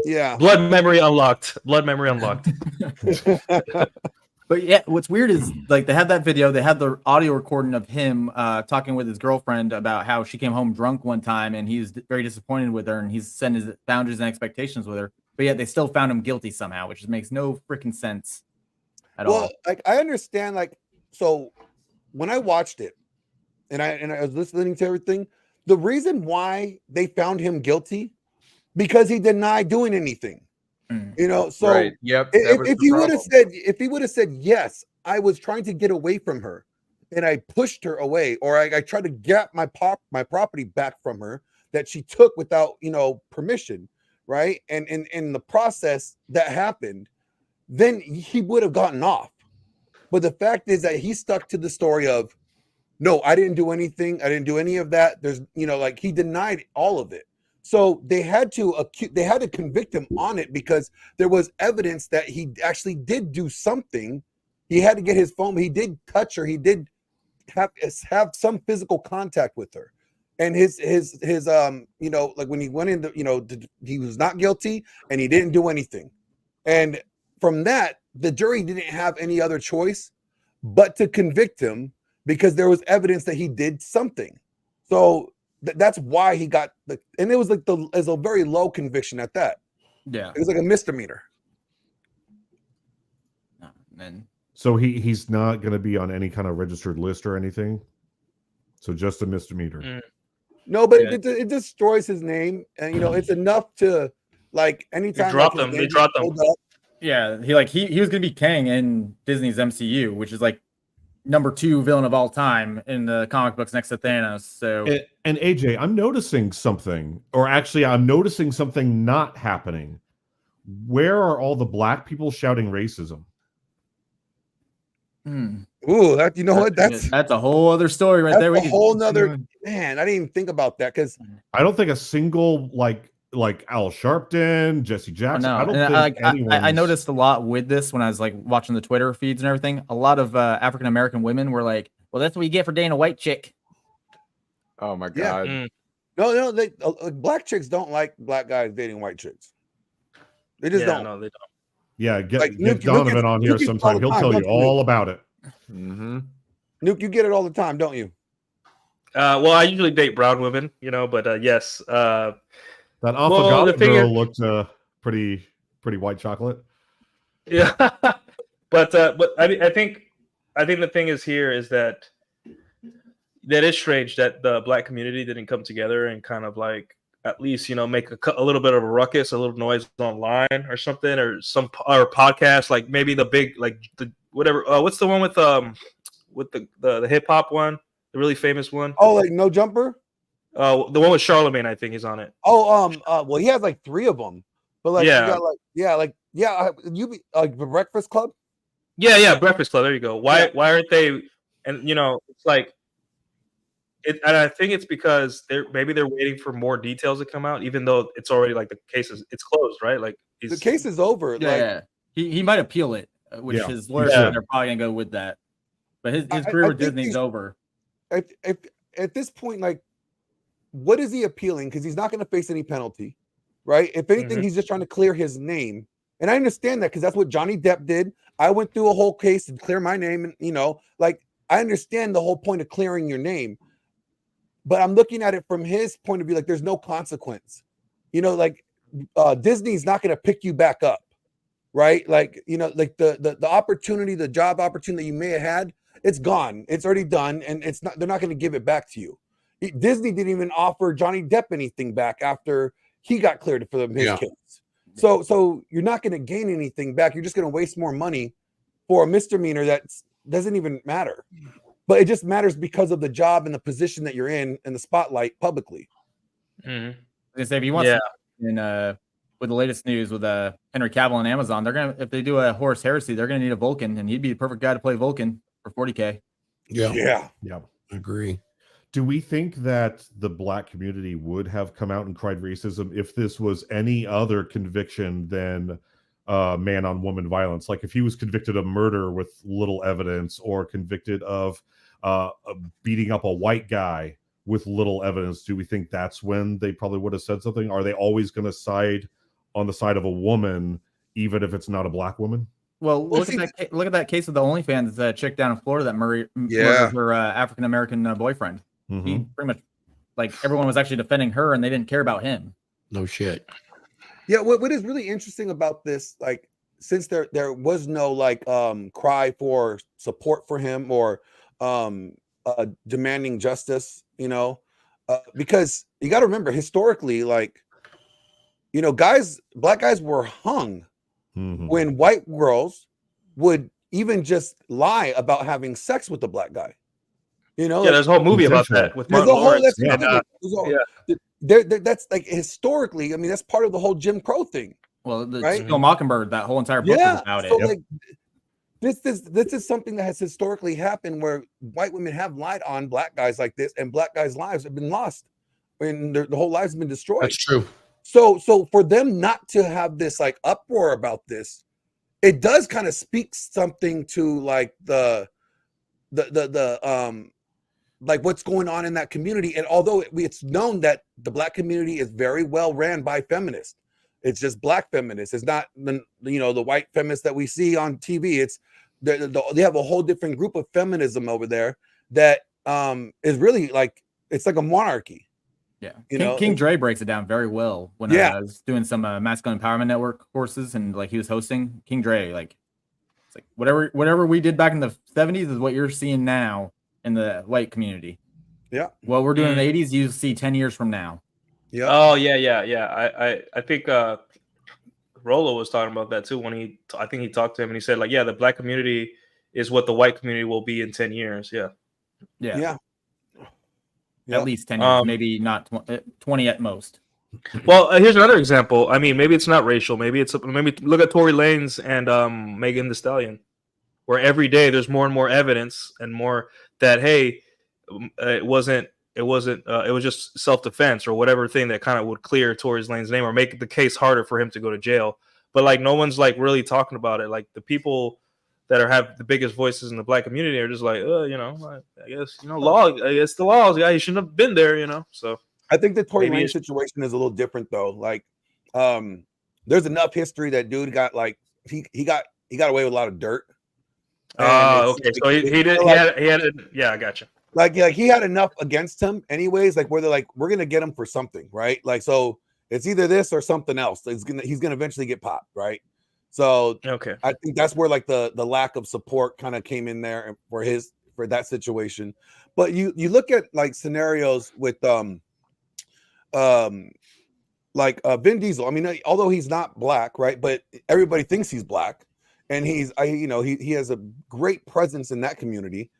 Yeah. blood memory unlocked. Blood memory unlocked. But yeah, what's weird is like they had that video, they had the audio recording of him talking with his girlfriend about how she came home drunk one time and he's very disappointed with her and he's set his boundaries and expectations with her. But yet they still found him guilty somehow, which makes no freaking sense at all. Well, like I understand, like, so when I watched it and I was listening to everything, the reason why they found him guilty because he denied doing anything. You know, so Right. Yep. That was if the he would have problem. said, if he would have said, yes, I was trying to get away from her and I pushed her away, or I tried to get my property back from her that she took without, you know, permission, right? And in the process that happened, then he would have gotten off. But the fact is that he stuck to the story of, no, I didn't do anything. I didn't do any of that. There's, you know, like he denied all of it. So they had to convict him on it because there was evidence that he actually did do something. He had to get his phone. He did touch her. He did have some physical contact with her. And his you know, like when he went into, you know, he was not guilty and he didn't do anything. And from that, the jury didn't have any other choice but to convict him because there was evidence that he did something. So that's why he got the, and it was like as a very low conviction at that. Yeah. It was like a misdemeanor. And So he's not going to be on any kind of registered list or anything. So just a misdemeanor. No, but Yeah. it destroys his name, and you know it's enough to like anytime dropped like, him. his They name dropped gets him. pulled up, yeah, he was gonna be Kang in Disney's MCU, which is like number 2 villain of all time in the comic books next to Thanos. So And AJ, I'm noticing something, or actually, I'm noticing something not happening. Where are all the black people shouting racism? Ooh, that, you know what? That's a whole other story right there. a could- whole nother, man. I didn't even think about that because I don't think a single like Al Sharpton, Jesse Oh, Jackson. no. I don't And think I anyone's... noticed a lot with this when I was like watching the Twitter feeds and everything. A lot of African American women were like, "Well, that's what you get for dating a white chick." Oh my Yeah. god. no, they black chicks don't like black guys dating white chicks. They just don't. No, they don't. Yeah, get Like, Nuke Donovan gets- on Nuke here gets all sometime. the He'll time, tell you don't you, Nuke? all about it. Mm-hmm. Nuke, you get it all the time, don't you? Well, I usually date brown women, you know, but yes. That the Afghani thing girl is- looked pretty white chocolate. Yeah, but I think the thing is here is that is strange that the black community didn't come together and kind of like at least, you know, make a little bit of a ruckus, a little noise online or something, or or podcast, like maybe the big, like the whatever. What's the one with the hip hop one, the really famous one? Oh, like No Jumper. The one with Charlemagne, I think he's on it. Oh, well, he has like 3 of them, but like Yeah. you got you be like the Breakfast Club. Yeah, Breakfast Club. There you go. Why aren't they? And you know, it's like, and I think it's because they're waiting for more details to come out, even though it's already like the case it's closed, right? Like The case is over. Yeah, Like, yeah. He might appeal it, which Yeah, his lawyers yeah. are probably gonna go with that. But his I career with think Disney's he's- over. if at this point, like, what is he appealing? Because he's not going to face any penalty, right? If anything, Mhm. he's just trying to clear his name. And I understand that because that's what Johnny Depp did. I went through a whole case to clear my name, and you know, like I understand the whole point of clearing your name, but I'm looking at it from his point of view. Like, there's no consequence, you know. Like, Disney's not going to pick you back up, right? Like, you know, like the opportunity, the job opportunity you may have had, it's gone. It's already done, and it's not. They're not going to give it back to you. Disney didn't even offer Johnny Depp anything back after he got cleared for his Yeah. case. So you're not going to gain anything back. You're just going to waste more money for a misdemeanor that doesn't even matter. But it just matters because of the job and the position that you're in the spotlight publicly. Mhm. They say if you want Yeah. in with the latest news with Henry Cavill on Amazon, they're gonna, if they do a Horus Heresy, they're gonna need a Vulcan, and he'd be the perfect guy to play Vulcan for 40K. Yeah, Yeah. agree. Do we think that the black community would have come out and cried racism if this was any other conviction than man on woman violence? Like if he was convicted of murder with little evidence, or convicted of beating up a white guy with little evidence, do we think that's when they probably would have said something? Are they always going to side on the side of a woman, even if it's not a black woman? Well, Well, look at that case of the OnlyFans chick down in Florida that murdered Yeah. her African American boyfriend. Mhm. He pretty much, like, everyone was actually defending her, and they didn't care about him. No shit. Yeah, what is really interesting about this, like, since there was no like cry for support for him or demanding justice, you know, because you got to remember historically, like, you know, black guys were hung Mhm. when white girls would even just lie about having sex with the black guy. You know, Yeah, there's a whole movie about Consensual. that with there's Martin a whole Lawrence. that's and, another thing. There's a- yeah. that's like historically, I mean, that's part of the whole Jim Crow thing. Well, the Right? Kill Mockingbird, that whole entire book was Yeah. about So it. like this is something that has historically happened where white women have lied on black guys like this, and black guys' lives have been lost. And their whole lives have been destroyed. That's true. So for them not to have this like uproar about this, it does kind of speak something to like the like what's going on in that community. And although it's known that the black community is very well ran by feminists, it's just black feminists. It's not the white feminists that we see on TV. It's they have a whole different group of feminism over there that is really like, it's like a monarchy. Yeah, You know, King Dre breaks it down very well when I was doing some masculine empowerment network courses, and like he was hosting. King Dre, like, it's like whatever we did back in the 70s is what you're seeing now in the white community. Yeah, what we're doing in the 80s, you see 10 years from now. Yeah. Oh yeah. I think Rolo was talking about that too when I think he talked to him and he said like, yeah, the black community is what the white community will be in 10 years. Yeah. At least 10 years, maybe not 20 at most. Well, here's another example. I mean, maybe it's not racial. Maybe look at Tory Lanez and Megan Thee Stallion, where every day there's more and more evidence and more that, hey, it was just self-defense or whatever thing that kind of would clear Tory Lanez's name or make the case harder for him to go to jail. But like no one's like really talking about it. Like the people that have the biggest voices in the black community are just like, I guess the laws. Yeah, you shouldn't have been there. So I think the Tory Lanez situation is a little different though. Like, there's enough history that dude got like he got away with a lot of dirt. Okay. So he did. He had. Yeah, I gotcha. Like he had enough against him, anyways. Like where they're like, we're gonna get him for something, right? Like so, it's either this or something else. He's gonna eventually get popped, right? So okay, I think that's where like the lack of support kind of came in there for that situation. But you look at like scenarios with Vin Diesel. I mean, although he's not black, right? But everybody thinks he's black, and he has a great presence in that community.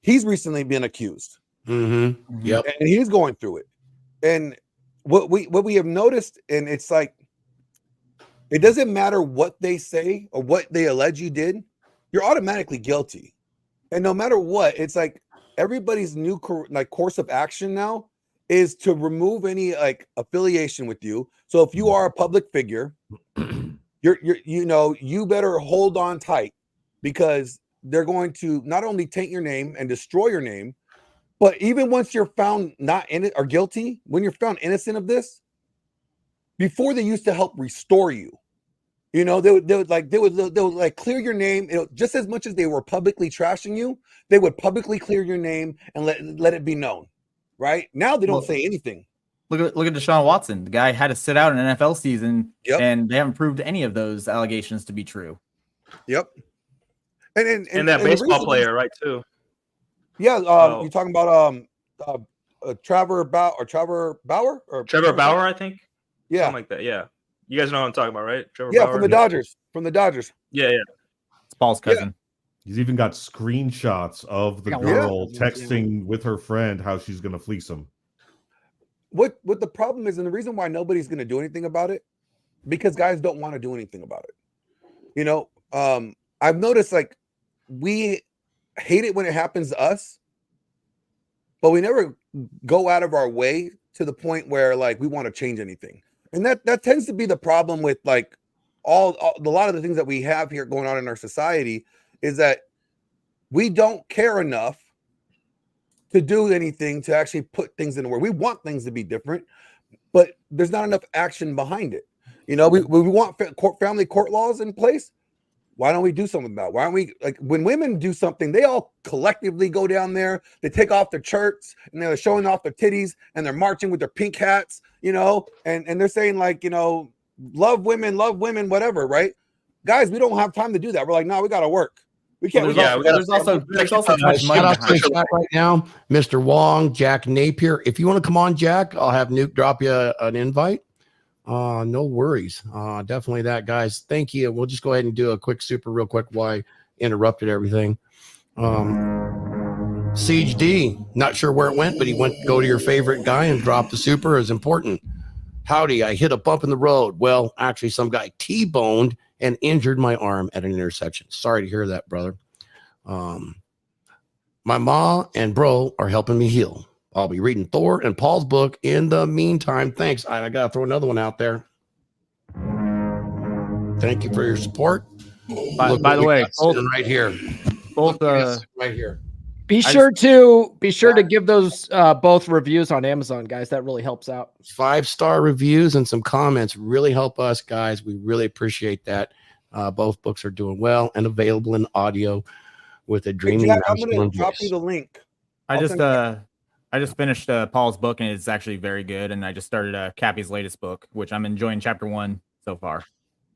He's recently been accused. Mm-hmm. Yep. And he's going through it. And what we have noticed, and it's like, it doesn't matter what they say or what they allege you did, you're automatically guilty. And no matter what, it's like everybody's new course of action now is to remove any like affiliation with you. So if you are a public figure, you better hold on tight, because they're going to not only taint your name and destroy your name, but even once you're found not in it or guilty, when you're found innocent of this, before they used to help restore you, they would clear your name. Just as much as they were publicly trashing you, they would publicly clear your name and let it be known. Right now, they don't say anything. Look at Deshaun Watson. The guy had to sit out an NFL season, and they haven't proved any of those allegations to be true. Yep. And that baseball player, right, too. Yeah, you're talking about Trevor Bauer, I think. Yeah, something like that. Yeah, you guys know what I'm talking about, right? Trevor Bauer. from the Dodgers. Yeah. It's Paul's cousin. Yeah. He's even got screenshots of the girl texting with her friend how she's going to fleece him. What the problem is, and the reason why nobody's going to do anything about it, because guys don't want to do anything about it. I've noticed like we hate it when it happens to us, but we never go out of our way to the point where like we want to change anything. And that tends to be the problem with like a lot of the things that we have here going on in our society, is that we don't care enough to do anything to actually put things in the world. We want things to be different, but there's not enough action behind it. We want family court laws in place. Why don't we do something about it? Why don't we, like, when women do something, they all collectively go down there, they take off their shirts and they're showing off their titties and they're marching with their pink hats, and they're saying like, love women, whatever, right? Guys, we don't have time to do that. We're like, no, we got to work. We can't. There's also too much money Shout out to the behind it. chat right now, Mr. Wong, Jack Napier. If you want to come on, Jack, I'll have Nuke drop you an invite. No worries. Definitely that, guys. Thank you. We'll just go ahead and do a quick super real quick while I interrupted everything. Siege D, not sure where it went, but he went to go to your favorite guy and drop the super is important. Howdy, I hit a bump in the road. Well, actually, some guy T-boned and injured my arm at an intersection. Sorry to hear that, brother. My ma and bro are helping me heal. I'll be reading Thor and Paul's book in the meantime. Thanks. I got to throw another one out there. Thank you for your support. By Look the what we way, got sitting right here. both Right here. Be I sure to give those both reviews on Amazon, guys. That really helps out. 5-star reviews and some comments really help us, guys. We really appreciate that. Both books are doing well and available in audio with a dreamy Jack, I'm gonna masculine drop voice. you the link. I just finished Paul's book, and it's actually very good. And I just started Cappy's latest book, which I'm enjoying chapter 1 so far.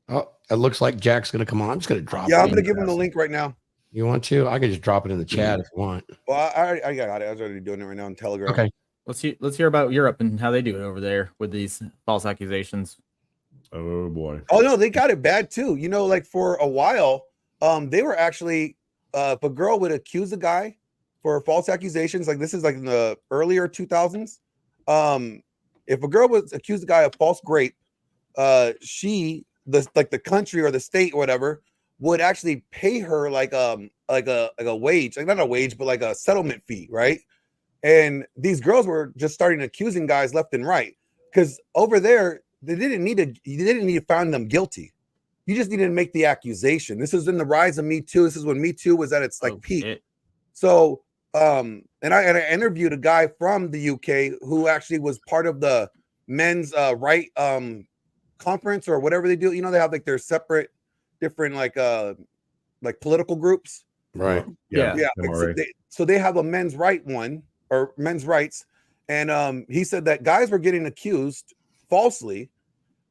Oh, it looks like Jack's gonna come on. I'm just gonna drop. Yeah, it I'm gonna in. give him the link right now. You want to? I can just drop it in the chat if you want. Well, I got it. I was already doing it right now on Telegram. Okay. Let's hear about Europe and how they do it over there with these false accusations. Oh boy. Oh no, they got it bad too. You know, like for a while, they were actually if a girl would accuse a guy for false accusations, like this is like in the earlier 2000s. If a girl would accuse a guy of false rape, the country or the state or whatever would actually pay her like a wage, like not a wage, but like a settlement fee, right? And these girls were just starting accusing guys left and right because over there you didn't need to find them guilty. You just needed to make the accusation. This is in the rise of Me Too. This is when Me Too was at its peak. Shit. So and I interviewed a guy from the UK who actually was part of the men's right conference or whatever they do. You know, they have like their separate different like political groups. Right. Yeah. So they have a men's right one or men's rights. And he said that guys were getting accused falsely.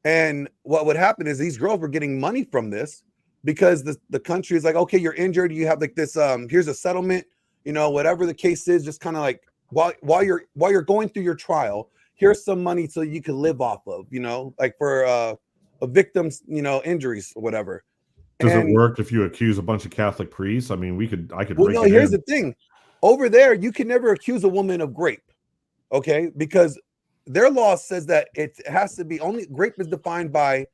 And what would happen is these girls were getting money from this because the country is like, okay, you're injured. You have like this, here's a settlement, you know, whatever the case is, just kind of like while you're going through your trial, here's some money so you can live off of, you know, like for a victim's, you know, injuries or whatever. Does it work if you accuse a bunch of Catholic priests? I mean, I could. Well, no, here's the thing. Over there, you can never accuse a woman of rape, okay? Because their law says that it has to be only rape is defined by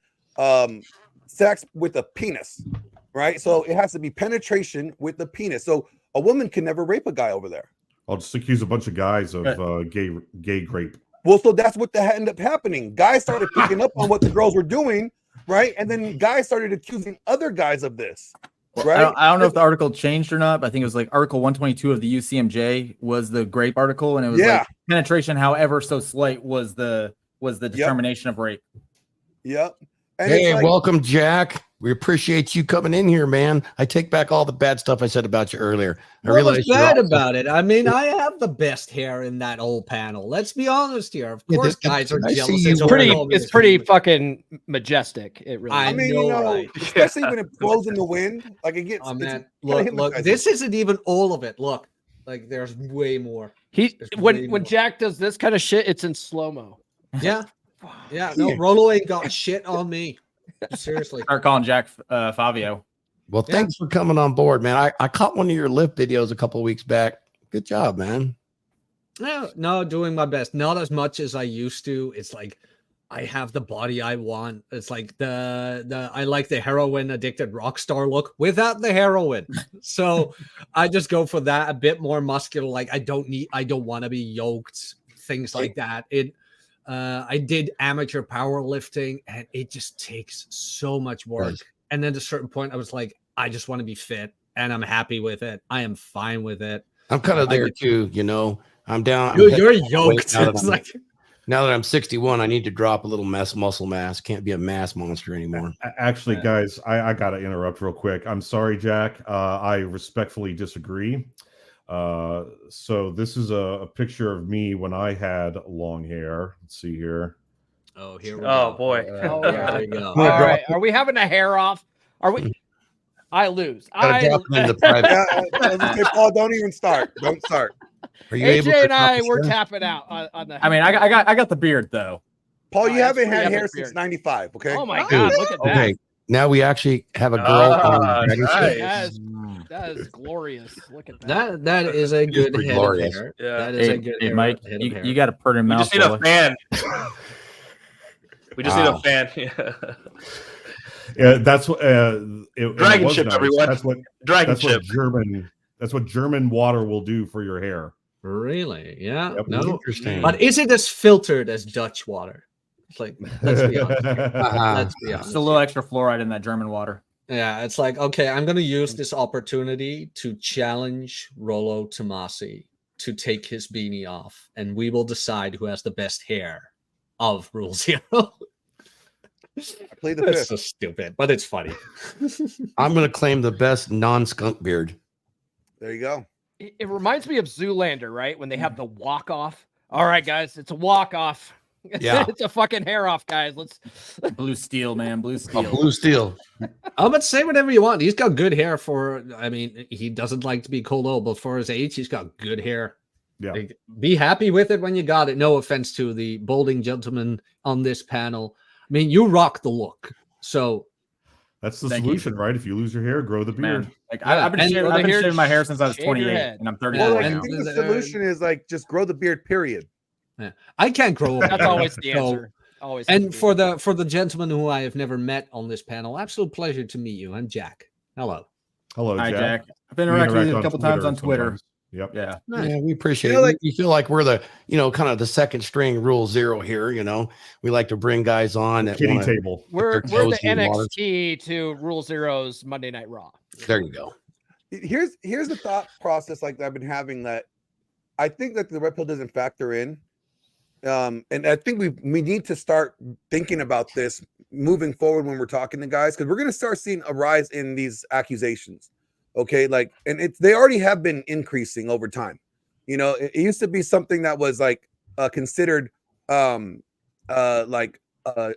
sex with a penis, right? So it has to be penetration with the penis. So a woman can never rape a guy over there. I'll just accuse a bunch of guys of gay rape. Well, so that's what ended up happening. Guys started picking up on what the girls were doing, right? And then guys started accusing other guys of this, right? I don't know if the article changed or not, but I think it was like Article 122 of the UCMJ was the grape article, and it was like penetration, however so slight, was the determination of rape. Yep. And hey, welcome, Jack. We appreciate you coming in here, man. I take back all the bad stuff I said about you earlier. What was bad about it? I mean, I have the best hair in that whole panel. Let's be honest here. Of course, guys are jealous. It's pretty fucking majestic. It really. I mean, you know, right? Especially when it blows in the wind, like it gets. Oh man, look, this isn't even all of it. Look, like there's way more. When Jack does this kind of shit, it's in slow mo. Yeah, yeah. No, Rolo ain't got shit on me. Seriously. Start calling Jack Fabio. Well, thanks for coming on board, man. I caught one of your lift videos a couple of weeks back. Good job, man. No, doing my best. Not as much as I used to. It's like I have the body I want. It's like I like the heroin addicted rock star look without the heroin. So I just go for that, a bit more muscular. Like I don't want to be yoked, things like that. I did amateur powerlifting and it just takes so much work. Right. And then at a certain point, I was like, I just want to be fit and I'm happy with it. I am fine with it. I'm kind of there too, you know. I'm down. You're yoked. Now that I'm 61, I need to drop a little muscle mass. Can't be a mass monster anymore. Actually, guys, I got to interrupt real quick. I'm sorry, Jack. I respectfully disagree. So this is a picture of me when I had long hair. Let's see here. Oh, here we go. Oh boy. There we go. All right. Are we having a hair off? Are we? I lose. Hey, Paul, don't even start. Don't start. Are you AJ able to and I we're tapping out on the. I mean, I got the beard though. Paul, Oh, you that's haven't pretty had epic hair beard. since '95. Okay. Oh my Dude, god, look at that. Okay, now we actually have a girl Ah, on DragonShip. nice. That is glorious. Look at that. That is a good pretty head glorious. of hair. Yeah. That is a good Hey, hair, Mike, head of you, hair. you got a pretty We mouth. just need a fan. We just need a Wow. fan. Yeah. Yeah, that's what DragonShip, everyone. That's what DragonShip. German. That's what German water will do for your hair. Really? Yeah. Yep. No. Interesting. But is it as filtered as Dutch water? It's like, let's be honest. Here. Uh-huh. Let's be honest. Just a little extra fluoride in that German water. Yeah, it's like, okay, I'm going to use this opportunity to challenge Rollo Tomasi to take his beanie off, and we will decide who has the best hair of Rule Zero. I played the That's fifth. so stupid, but it's funny. I'm going to claim the best non-skunk beard. There you go. It reminds me of Zoolander, right? When they have the walk off. All right, guys, it's a walk off. Yeah. It's a fucking hair off, guys. Let's. Blue steel, man. Blue steel. Blue steel. But say whatever you want. He's got good hair for, I mean, he doesn't like to be Colo, but for his age, he's got good hair. Yeah. Like, be happy with it when you got it. No offense to the balding gentleman on this panel. I mean, you rock the look. So That's the Thank you. solution, right? If you lose your hair, grow the beard. Man, like Yeah, I've been and shaving, grow the hair, shaving my hair since I was shave your 28, head. and I'm 30. Well, Yeah, like, and I think the the- solution is like just grow the beard. Period. I can't grow a That's beard. always the So- answer. Always. has And to be for the the gentleman who I have never met on this panel, absolute pleasure to meet you. I'm Jack. Hello. Hello, Hi, Jack. Jack. I've been We interacting with interact you a couple times on Twitter. sometimes. Yep. Yeah. Nice. Yeah, we appreciate You know, it. like- We feel like we're the, kind of the second string Rule Zero here. We like to bring guys on that Kitty wanna- table. We're their the toes in water. NXT to Rule Zero's Monday Night Raw. There you go. Here's the thought process like I've been having that I think that the red pill doesn't factor in. And I think we need to start thinking about this moving forward when we're talking to guys, because we're going to start seeing a rise in these accusations. Okay, like, and they already have been increasing over time. It used to be something that was like considered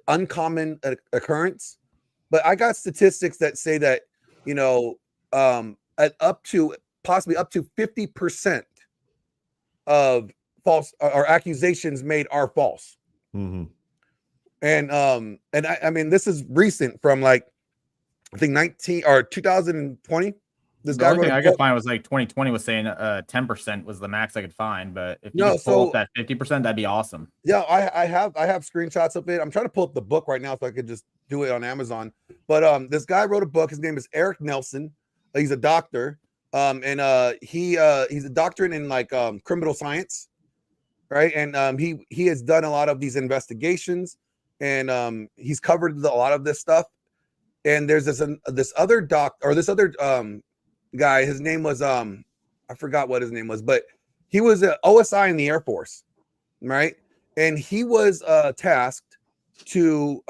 uncommon occurrence, but I got statistics that say that at possibly up to 50% of false or accusations made are false. Mm-hmm. And I mean, this is recent from like I think 2020. This The guy only wrote thing a I could book. find was like 2020 was saying 10% was the max I could find, but if you No, could pull so- up that 50%, that'd be awesome. Yeah, I have screenshots of it. I'm trying to pull up the book right now so I could just do it on Amazon. But this guy wrote a book. His name is Eric Nelson. He's a doctor. And he's a doctorate in like criminal science, right? And he has done a lot of these investigations, and he's covered a lot of this stuff. And there's this other guy. His name was I forgot what his name was, but he was an OSI in the Air Force, right? And he was tasked to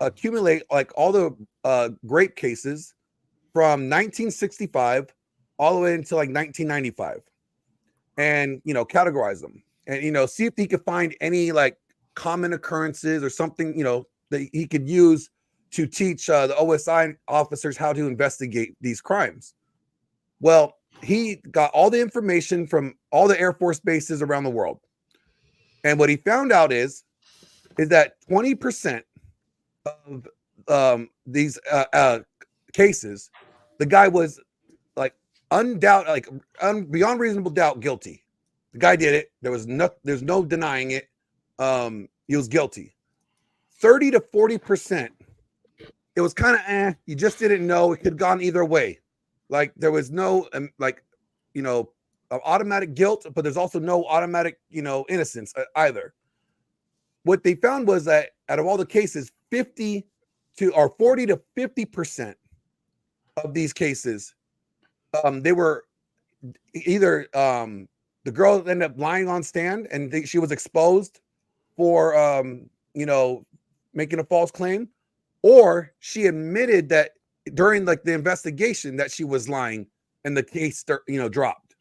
accumulate like all the grape cases from 1965 all the way until like 1995, and categorize them, and see if he could find any like common occurrences or something that he could use to teach the OSI officers how to investigate these crimes. Well, he got all the information from all the Air Force bases around the world. And what he found out is that 20% of these cases, the guy was like beyond reasonable doubt guilty. The guy did it. There's no denying it. He was guilty. 30 to 40%. It was kind of you just didn't know. It could have gone either way. Like there was no automatic guilt, but there's also no automatic innocence either. What they found was that out of all the cases, 40 to 50% of these cases, they were either the girl ended up lying on stand and she was exposed for making a false claim, or she admitted that during like the investigation that she was lying and the case dropped.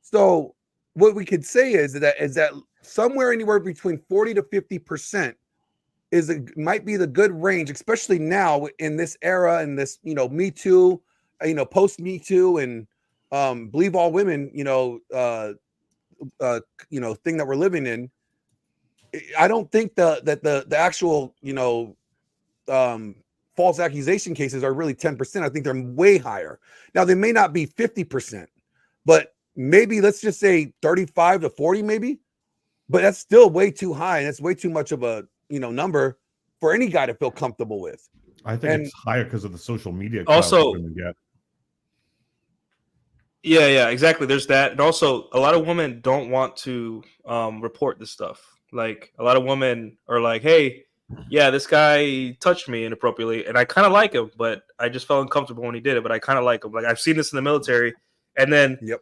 So what we could say is that somewhere anywhere between 40 to 50% might be the good range, especially now in this era and this Me Too, post Me Too and believe all women thing that we're living in. I don't think that the actual, false accusation cases are really 10%. I think they're way higher. Now they may not be 50%, but maybe let's just say 35 to 40, maybe. But that's still way too high, and it's way too much of a number for any guy to feel comfortable with. I think And- it's higher because of the social media clout Also- that women get. Yeah, exactly. There's that, and also a lot of women don't want to report this stuff. Like a lot of women are like, "Hey, yeah, this guy touched me inappropriately, and I kind of like him, but I just felt uncomfortable when he did it. But I kind of like him. Like I've seen this in the military, and then Yep.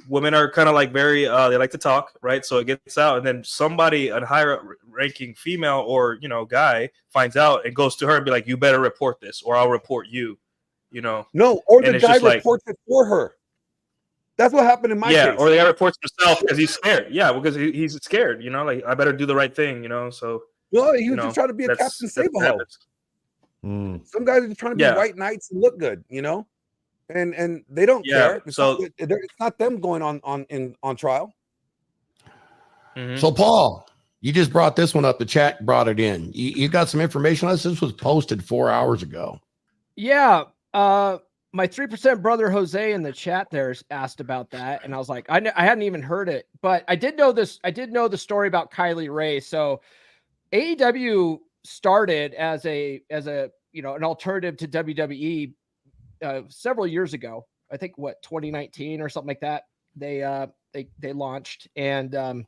Women are kind of like very they like to talk, right? So it gets out, and then somebody, a higher ranking female or guy, finds out and goes to her and be like, "You better report this, or I'll report you." No, or And the it's guy just like- reports it for her. That's what happened in my case. or the guy reports himself because he's scared. Yeah, because he's scared. Like I better do the right thing. So Well, he was just trying to be a Captain that's what Save-A-Ho. happens. Some guys are just trying to be Yeah. white knights and look good, and they don't Yeah, care. It's not them going on trial. Mhm. So, Paul, you just brought this one up. The chat brought it in. You got some information on this? This was posted 4 hours ago. Yeah. My 3% brother Jose in the chat there's asked about that, and I was like, I hadn't even heard it, but I did know this. I did know the story about Kylie Ray. So AEW started as an alternative to WWE several years ago. I think 2019 or something like that. They launched, and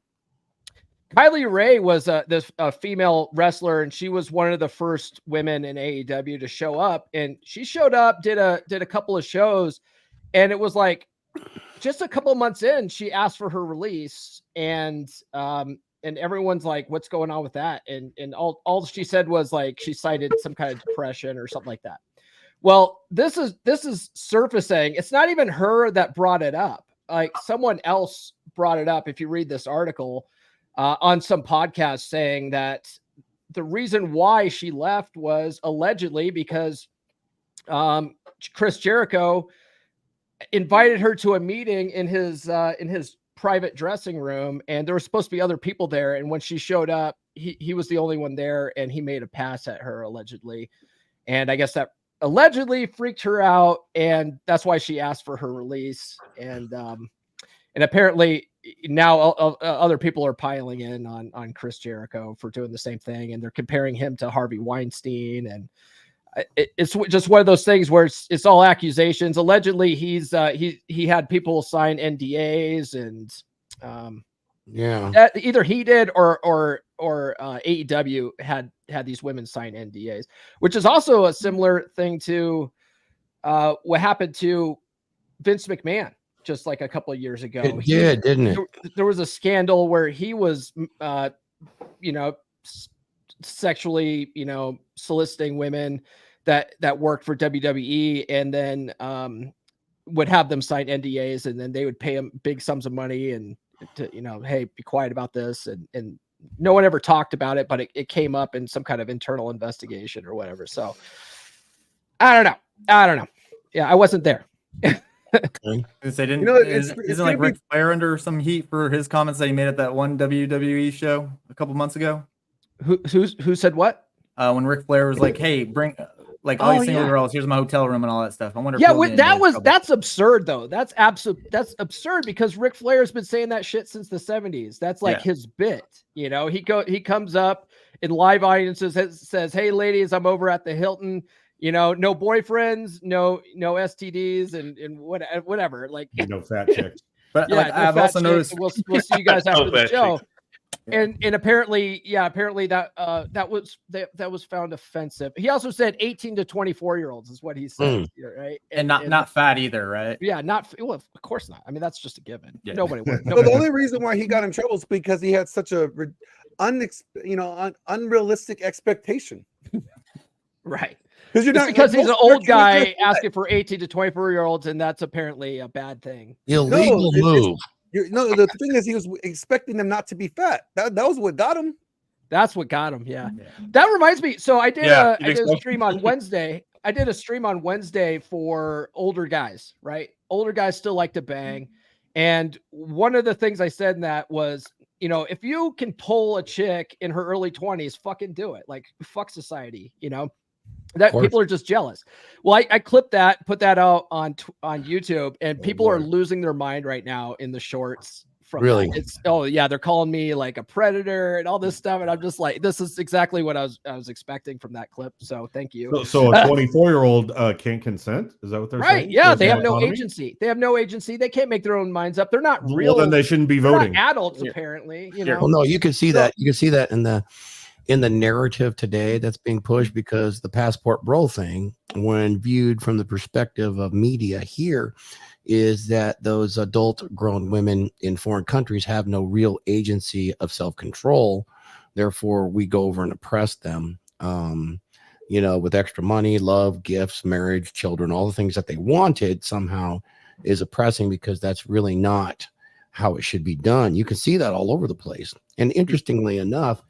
Kylie Ray was this female wrestler, and she was one of the first women in AEW to show up. And she showed up, did a couple of shows, and it was like just a couple of months in, she asked for her release, and everyone's like, "What's going on with that?" And all she said was like she cited some kind of depression or something like that. Well, this is surfacing. It's not even her that brought it up. Like someone else brought it up. If you read this article. On some podcast saying that the reason why she left was allegedly because Chris Jericho invited her to a meeting in his private dressing room, and there were supposed to be other people there. And when she showed up, he was the only one there, and he made a pass at her allegedly. And I guess that allegedly freaked her out, and that's why she asked for her release. And apparently now other people are piling in on Chris Jericho for doing the same thing, and they're comparing him to Harvey Weinstein. And it's just one of those things where it's all accusations. Allegedly, he had people sign NDAs, and either he did or AEW had these women sign NDAs, which is also a similar thing to what happened to Vince McMahon. Just like a couple of years ago, It did, didn't it? There was a scandal where he was, sexually, soliciting women that worked for WWE, and then would have them sign NDAs, and then they would pay him big sums of money and to, hey, be quiet about this, and no one ever talked about it, but it came up in some kind of internal investigation or whatever. So I don't know. Yeah, I wasn't there. They didn't. Isn't like Ric Flair under some heat for his comments that he made at that one WWE show a couple months ago? Who said what? When Ric Flair was like, "Hey, bring all these single girls. Here's my hotel room and all that stuff." I wonder. That's absurd though. That's absurd because Ric Flair's been saying that shit since the 70s. That's like his bit. He comes up in live audiences, says, "Hey, ladies, I'm over at the Hilton. No boyfriends, no STDs, and whatever. Like no fat chicks." But I've also noticed we'll see you guys after the show. And apparently that was found offensive. He also said 18 to 24-year-olds is what he said, right? And not fat either, right? Yeah, well, of course not. I mean, that's just a given. Yeah. Nobody would. Well, the only reason why he got in trouble is because he had such a unrealistic expectation. Right. Because he's an old guy asking for 18 to 24-year-olds, and that's apparently a bad thing. Illegal move. The thing is, he was expecting them not to be fat. That was what got him. That's what got him. Yeah. That reminds me. So I did a stream on Wednesday. I did a stream on Wednesday for older guys, right? Older guys still like to bang. And one of the things I said in that was you know, if you can pull a chick in her early 20s, fucking do it. Like, fuck society, you know, that people are just jealous. Well, I clipped that, put that out on YouTube, and people are losing their mind right now in the shorts. From Really? that. It's they're calling me like a predator and all this stuff, and I'm just like, this is exactly what I was expecting from that clip. So thank you. So a 24-year-old can't consent? Is that what they're right? saying? Yeah, There's they no have no autonomy? agency. They have no agency. They can't make their own minds up. They're not real. Well, then they shouldn't be they're not voting. adults, apparently. You know. Well, no, you can see that. You can see that in the narrative today that's being pushed, because the passport bro thing, when viewed from the perspective of media here, is that those adult grown women in foreign countries have no real agency of self-control. Therefore, we go over and oppress them, you know, with extra money, love, gifts, marriage, children, all the things that they wanted somehow is oppressing, because that's really not how it should be done. You can see that all over the place. And interestingly enough,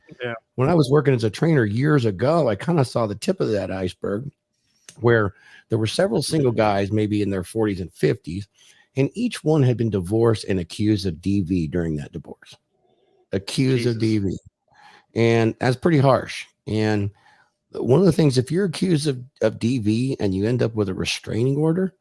when I was working as a trainer years ago, I kind of saw the tip of that iceberg, where there were several single guys, maybe in their 40s and 50s, and each one had been divorced and accused of DV during that divorce. Accused of DV. And that's pretty harsh. And one of the things, if you're accused of DV and you end up with a restraining order,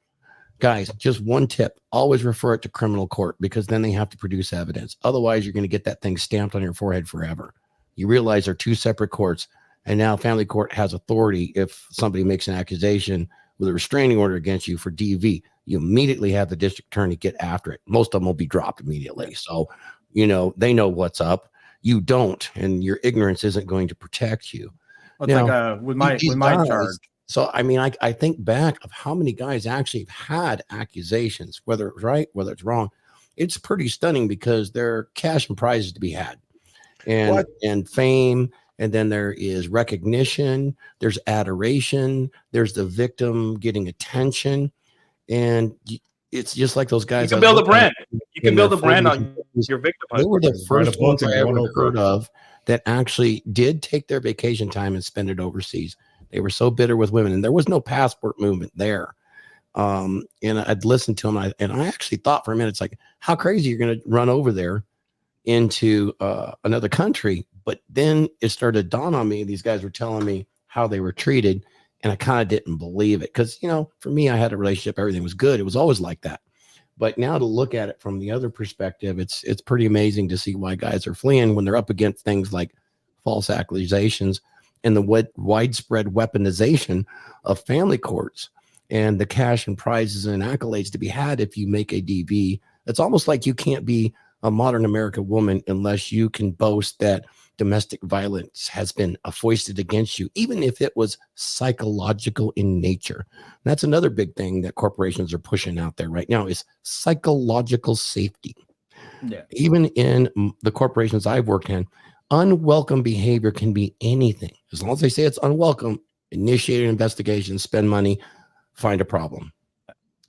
guys, just one tip: always refer it to criminal court, because then they have to produce evidence. Otherwise, you're going to get that thing stamped on your forehead forever. You realize they're two separate courts, and now family court has authority. If somebody makes an accusation with a restraining order against you for DV, you immediately have the district attorney get after it. Most of them will be dropped immediately. So, you know, they know what's up. You don't, and your ignorance isn't going to protect you. Well, it's like with my charge. So, I mean, I think back of how many guys actually have had accusations, whether it's right, whether it's wrong. It's pretty stunning, because there are cash and prizes to be had, and fame. And then there is recognition, there's adoration, there's the victim getting attention. And it's just like those guys. You can build a brand. You can build a brand on your victim. They were the first ones I ever heard of that actually did take their vacation time and spend it overseas. They were so bitter with women, and there was no passport movement there. And I'd listen to them, and I actually thought for a minute, it's like, how crazy you're going to run over there into another country. But then it started to dawn on me. These guys were telling me how they were treated, and I kind of didn't believe it, because, you know, for me, I had a relationship, everything was good. It was always like that. But now to look at it from the other perspective, it's pretty amazing to see why guys are fleeing when they're up against things like false accusations and the widespread weaponization of family courts and the cash and prizes and accolades to be had if you make a DV. It's almost like you can't be a modern American woman unless you can boast that domestic violence has been foisted against you, even if it was psychological in nature. That's another big thing that corporations are pushing out there right now, is psychological safety. Yeah. Even in the corporations I've worked in, unwelcome behavior can be anything. As long as they say it's unwelcome, initiate an investigation, spend money, find a problem.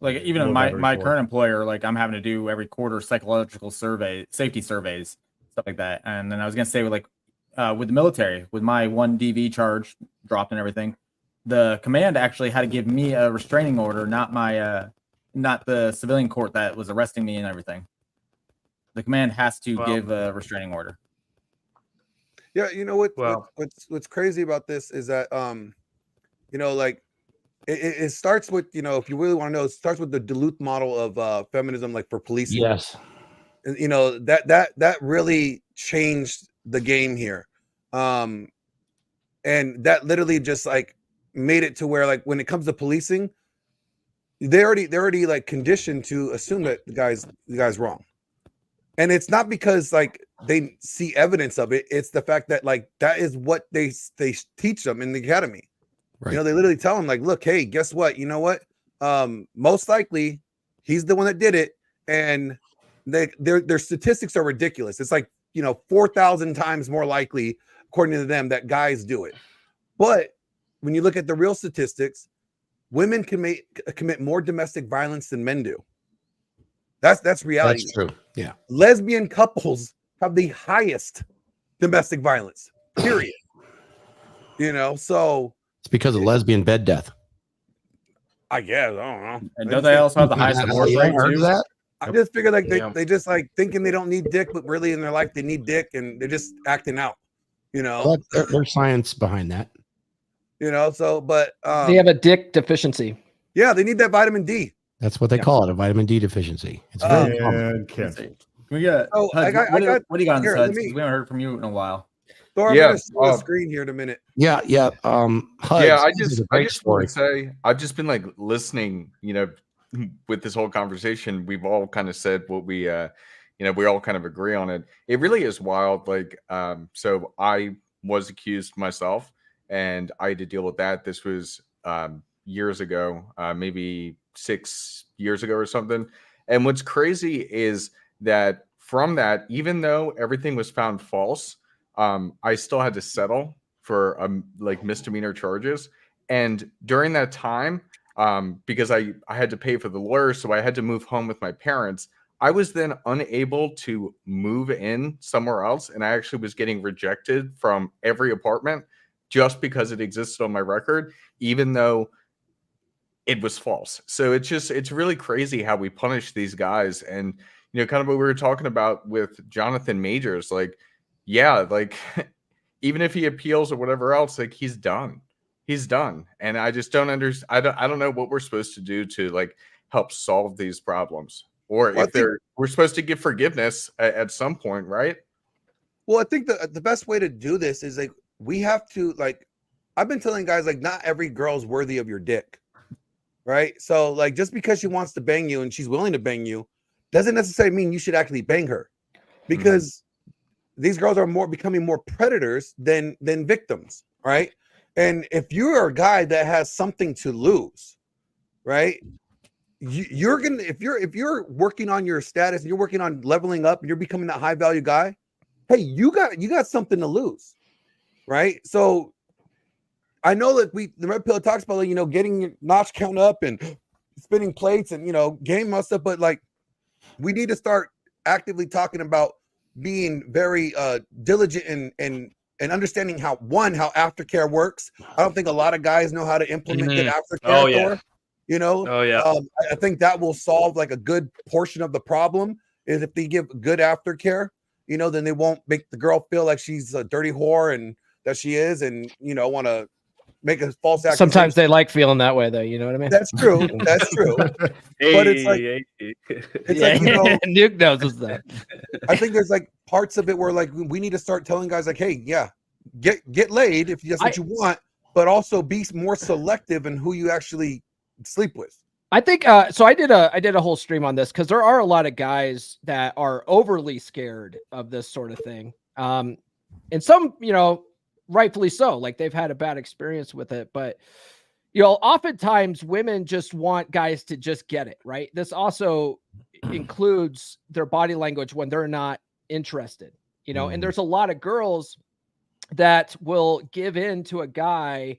Like even in my current employer, like I'm having to do every quarter psychological safety surveys, stuff like that. And then I was gonna say with the military, with my one DV charge dropped and everything, the command actually had to give me a restraining order, not the civilian court that was arresting me and everything. The command has to give a restraining order. Yeah, you know what's crazy about this is that you know, like it starts with, you know, if you really want to know, it starts with the Duluth model of feminism, like for policing. Yes. And you know, that really changed the game here. And that literally just like made it to where, like, when it comes to policing, they're already like conditioned to assume that the guy's wrong. And it's not because like they see evidence of it. It's the fact that like that is what they teach them in the academy. Right. You know, they literally tell them like, look, hey, guess what? You know what? Most likely he's the one that did it. And their statistics are ridiculous. It's like, you know, 4,000 times more likely, according to them, that guys do it. But when you look at the real statistics, women can commit more domestic violence than men do. That's reality. That's true. Yeah. Lesbian couples have the highest domestic violence, period. You know, so it's because of lesbian bed death. I guess. I don't know. And don't they also have the highest divorce rate too? That? I just figure like Yeah. they just like thinking they don't need dick, but really in their life they need dick, and they're just acting out. You know, Well, there's science behind that. So but They have a dick deficiency. yeah, they need that vitamin D. That's what they call it, a vitamin D deficiency. It's very common. And cancel. Can we get Oh, Hud, I got- what do you got on here, the let sides? me- 'Cause we haven't heard from you in a while. Thor, I'm Yeah, gonna show the screen here in a minute. Yeah. HUD, Yeah, I this is just a I great just want story. to say I've just been like listening, with this whole conversation. We've all kind of said what we we all kind of agree on it. It really is wild. Like, so I was accused myself, and I had to deal with that. This was years ago, maybe 6 years ago or something. And what's crazy is that from that, even though everything was found false, I still had to settle for like misdemeanor charges. And during that time, because I had to pay for the lawyer, so I had to move home with my parents. I was then unable to move in somewhere else, and I actually was getting rejected from every apartment just because it existed on my record, even though it was false. So it's really crazy how we punish these guys. And kind of what we were talking about with Johnathan Majors, like, yeah, like even if he appeals or whatever else, like he's done. And I just don't understand. I don't know what we're supposed to do to like help solve these problems, or Well, if we're supposed to give forgiveness at some point, right? Well, I think the best way to do this is like we have to like I've been telling guys like not every girl's worthy of your dick. Right? So like just because she wants to bang you and she's willing to bang you doesn't necessarily mean you should actually bang her. Because these girls are becoming more predators than victims, right? And if you're a guy that has something to lose, right? You're gonna if you're working on your status and you're working on leveling up and you're becoming that high value guy, hey, you got something to lose, right? So I know that the red pill talks about getting your notch count up and spinning plates and game and stuff, but like we need to start actively talking about being very diligent and understanding how aftercare works. I don't think a lot of guys know how to implement good aftercare. Oh, yeah. Thor, Oh yeah. I think that will solve like a good portion of the problem is if they give good aftercare, then they won't make the girl feel like she's a dirty whore and that she is, and want to make a false accusation. Sometimes they like feeling that way, though. You know what I mean? That's true. That's true. But it's like Nuke knows what's that. I think there's like parts of it where like we need to start telling guys like, hey, yeah, get laid if that's what you want, but also be more selective in who you actually sleep with. I think so. I did a whole stream on this because there are a lot of guys that are overly scared of this sort of thing, and some, rightfully so. Like they've had a bad experience with it, but oftentimes women just want guys to just get it right. This also includes their body language when they're not interested, and there's a lot of girls that will give in to a guy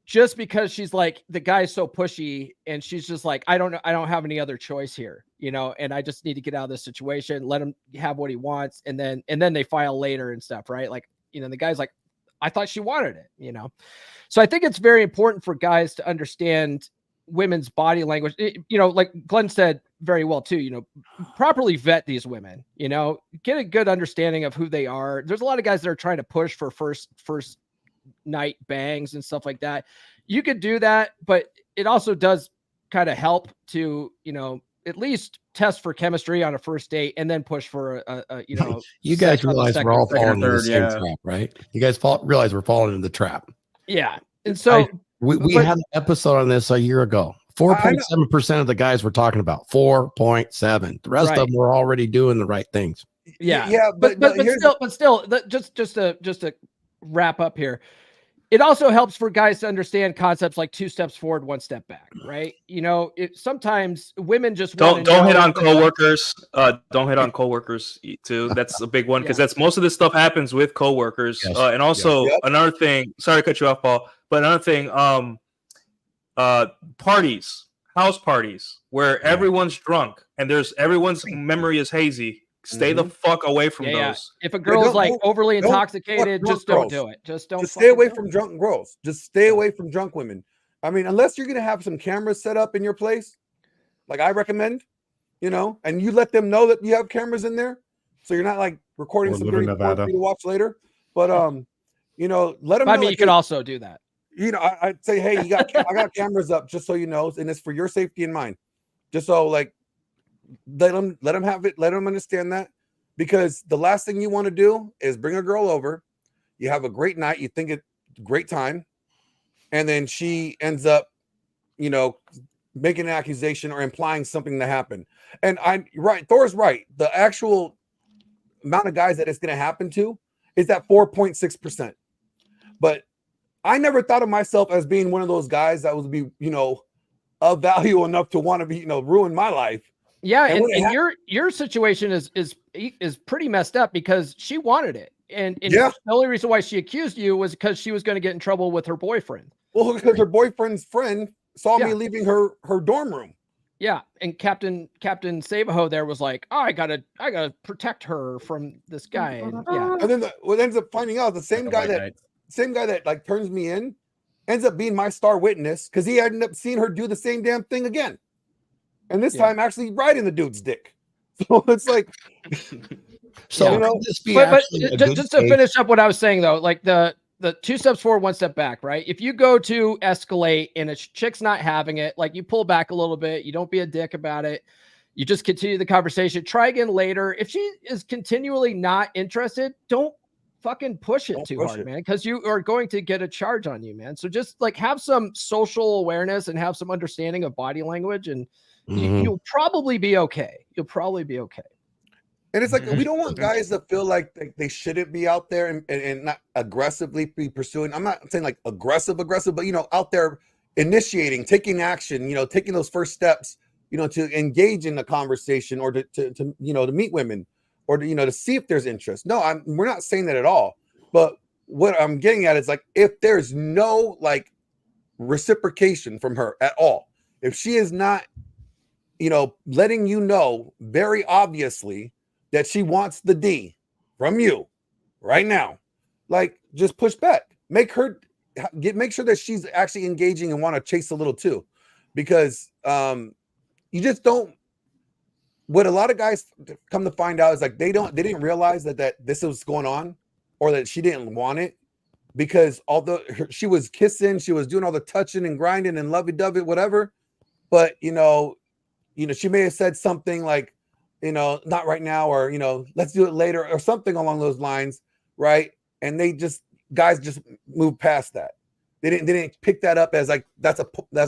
just because she's like, the guy's so pushy and she's just like, I don't know, I don't have any other choice here, and I just need to get out of this situation, let him have what he wants. And then they file later and stuff, right? Like, the guy's like, I thought she wanted it, So I think it's very important for guys to understand women's body language. Like Glenn said very well too, properly vet these women, get a good understanding of who they are. There's a lot of guys that are trying to push for first night bangs and stuff like that. You could do that, but it also does kind of help to, at least test for chemistry on a first date and then push for you guys realize we're all falling into the third, same yeah. trap, right? You guys realize we're falling into the trap. Yeah. And so we had an episode on this a year ago. 4.7% of the guys we're talking about. 4.7. The rest of them were already doing the right things. Yeah, but still, just to wrap up here, it also helps for guys to understand concepts like 2 steps forward, 1 step back, right? Sometimes women just don't hit on coworkers. Don't hit on coworkers too. That's a big one because that's most of this stuff happens with coworkers. Yes. And also another thing. Sorry to cut you off, Paul. But another thing. Parties, house parties, where everyone's drunk and everyone's memory is hazy. Stay the fuck away from those. If a girl's like overly intoxicated, just don't do it. Just stay away from drunk girls. Just stay away from drunk women. I mean, unless you're gonna have some cameras set up in your place, like I recommend, you know, and you let them know that you have cameras in there, so you're not like recording Or some live in dirty porn Nevada. for you to watch later. But you know, let them I know. mean, Like, you could hey, also do that. you know, I'd say, hey, you got I got cameras up just so you know, and it's for your safety and mine. Just so like let them have it, let them understand that, because the last thing you want to do is bring a girl over, you have a great night, you think it's a great time, and then she ends up, you know, making an accusation or implying something that happened. And I'm right, Thor's right. The actual amount of guys that it's going to happen to is at 4.6%. But I never thought of myself as being one of those guys that would be, you know, of value enough to want to be, you know, ruin my life. Yeah, And and, when it your situation is pretty messed up because she wanted it, and Yeah. the only reason why she accused you was because she was going to get in trouble with her boyfriend. Well, because her boyfriend's friend saw me Yeah. leaving her dorm room. Yeah, and Captain Sabaho there was like, oh, I gotta protect her from this guy. And yeah, And then what ends up finding out, the same guy White that like turns me in ends up being my star witness, because he ended up seeing her do the same damn thing again. And this time actually riding the dude's dick. So it's like, So you know, could this be but actually a good just to case? finish up what I was saying though, like the 2 steps forward, 1 step back, right? If you go to escalate and a chick's not having it, like you pull back a little bit, you don't be a dick about it. You just continue the conversation, try again later. If she is continually not interested, don't fucking push it Don't too push hard, it. man, because you are going to get a charge on you, man. So just like have some social awareness and have some understanding of body language, and Mhm. you'll probably be okay. You'll probably be okay. And it's like, we don't want guys to feel like they shouldn't be out there and not aggressively be pursuing. I'm not saying like aggressive, but, you know, out there initiating, taking action, you know, taking those first steps, you know, to engage in the conversation, or to you know, to meet women, or to, you know, to see if there's interest. No, we're not saying that at all. But what I'm getting at is like, if there's no like reciprocation from her at all, if she is not, you know, letting you know very obviously that she wants the D from you right now, like, just push back, make sure that she's actually engaging and want to chase a little too, because you just don't. What a lot of guys come to find out is like they didn't realize that this was going on, or that she didn't want it, because although she was kissing, she was doing all the touching and grinding and lovey-dovey, whatever, but you know, she may have said something like, you know, not right now, or, you know, let's do it later, or something along those lines, right? And guys just moved past that. They didn't pick that up as like that's a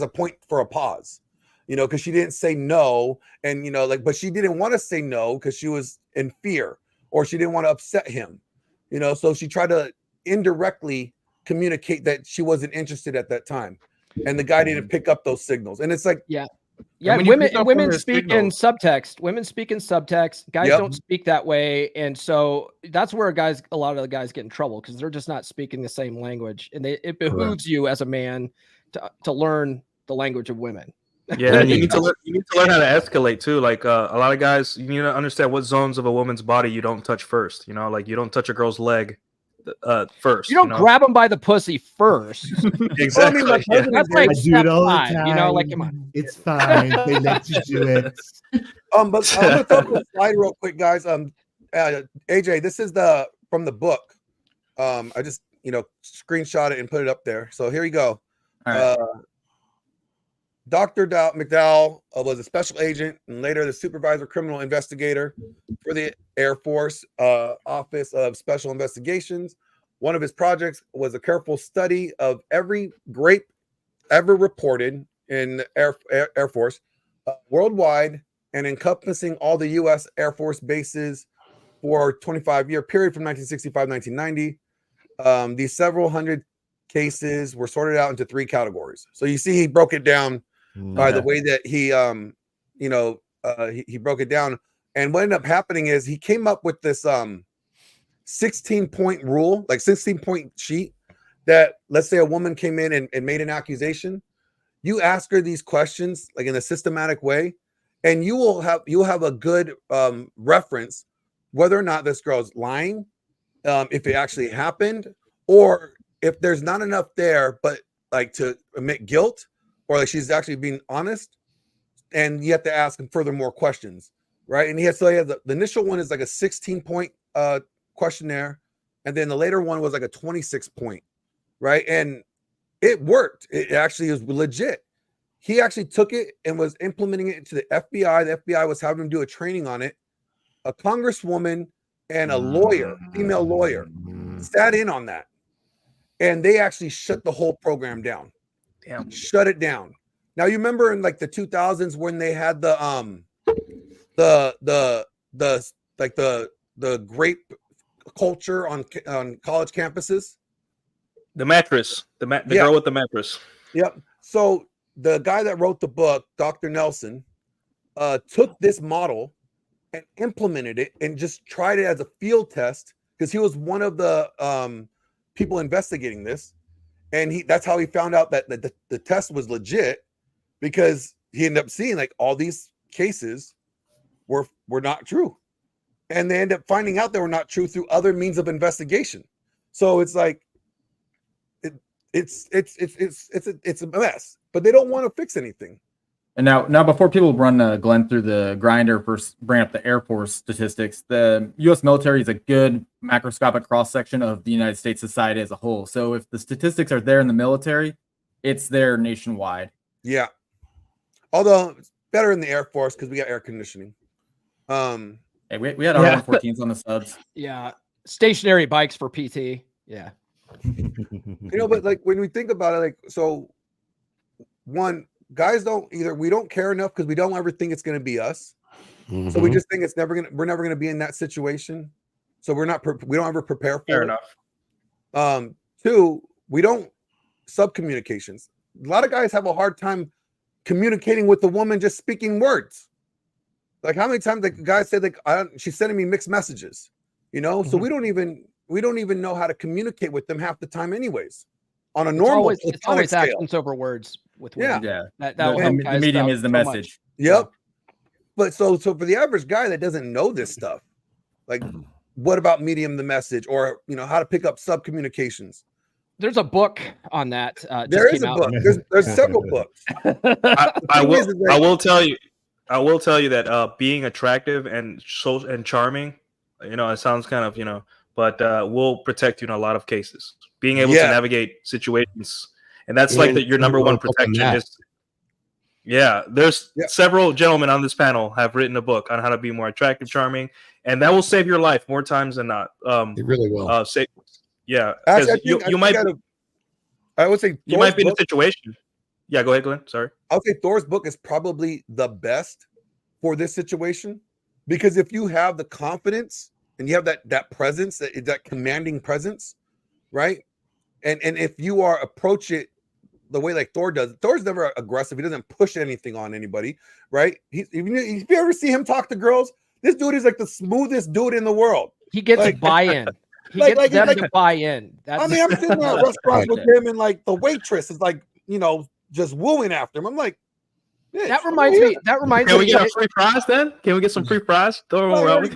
point for a pause, you know, because she didn't say no, and you know, like, but she didn't want to say no because she was in fear, or she didn't want to upset him, you know, so she tried to indirectly communicate that she wasn't interested at that time, and the guy didn't pick up those signals, and it's like, Yeah, when you pick and up women on their speak in signals- subtext. Women speak in subtext. Guys Yep. don't speak that way, and so that's where a lot of the guys get in trouble, because they're just not speaking the same language, and it behooves you as a man to learn the language of women. Yeah, you need to learn how to escalate too. Like a lot of guys, you need to understand what zones of a woman's body you don't touch first. You know, like you don't touch a girl's leg first. You don't know? grab them by the pussy first. Exactly. Well, I mean, yeah. That's like I do step it all the 5. You know, like come on. time. It's fine. They let you do it. but I'm gonna throw up a slide real quick, guys. AJ, this is from the book. I just, you know, screenshot it and put it up there. So here you go. All right. Dr. McDowell was a special agent and later the supervisor criminal investigator for the Air Force Office of Special Investigations. One of his projects was a careful study of every grape ever reported in the Air Force worldwide, and encompassing all the US Air Force bases for a 25-year period from 1965 to 1990. These several hundred cases were sorted out into 3 categories. So you see, he broke it down by the way that he he broke it down. And what ended up happening is he came up with this 16-point rule, like 16-point sheet, that let's say a woman came in and made an accusation. You ask her these questions like in a systematic way, and you'll have a good reference whether or not this girl's lying, if it actually happened, or if there's not enough there, but like to admit guilt, or like she's actually being honest. and you have to ask him furthermore questions, right? And he has the initial one is like a 16-point questionnaire, and then the later one was like a 26-point, right? And it worked. It actually is legit. He actually took it and was implementing it into the FBI. The FBI was having him do a training on it. A congresswoman and a lawyer, female lawyer, sat in on that, and they actually shut the whole program down. Damn. Shut it down. Now you remember in like the 2000s when they had the grape culture on college campuses. The mattress, the girl with the mattress. Yep. So the guy that wrote the book, Dr. Nelson, took this model and implemented it and just tried it as a field test because he was one of the people investigating this, and that's how he found out that the test was legit, because he ended up seeing like all these cases were not true, and they end up finding out they were not true through other means of investigation. So it's like it's a mess, but they don't want to fix anything. And now, before people run Glenn through the grinder, first bring up the Air Force statistics. The U.S. military is a good macroscopic cross section of the United States society as a whole. So if the statistics are there in the military, it's there nationwide. Yeah, although it's better in the Air Force because we got air conditioning. Hey, we had our 114s on the subs. Yeah, stationary bikes for PT. Yeah, but like when we think about it, like, so one. Guys we don't care enough because we don't ever think it's going to be us. Mm-hmm. So we just think we're never going to be in that situation. So we don't ever prepare for Fair it. enough. Two, we don't sub-communications. A lot of guys have a hard time communicating with the woman, just speaking words. Like how many times the guy said like she's sending me mixed messages, so we don't even know how to communicate with them half the time anyways. On a normal, it's always actions over words with women. Yeah. The medium is the message. Yep. But so for the average guy that doesn't know this stuff, like what about medium the message, or how to pick up sub communications? There's a book on that. There is a book. There's several books. I will tell you that being attractive and charming, it sounds kind of but will protect you in a lot of cases. Being able to navigate situations, and that's like your number one protection is. Yeah, there's several gentlemen on this panel have written a book on how to be more attractive, charming, and that will save your life more times than not. It really will. Actually, you might. I would say you might be in a situation. Yeah, go ahead, Glenn. Sorry. I'll say Thor's book is probably the best for this situation, because if you have the confidence and you have that presence, that commanding presence, right? And if you approach it the way like Thor does, Thor's never aggressive. He doesn't push anything on anybody, right? If you ever see him talk to girls, this dude is like the smoothest dude in the world. He gets buy-in. He gets them to buy in. I'm sitting at restaurants with him, and like the waitress is like, just wooing after him. I'm like, that reminds me. Can we get a free fries then? Can we get some free fries? Have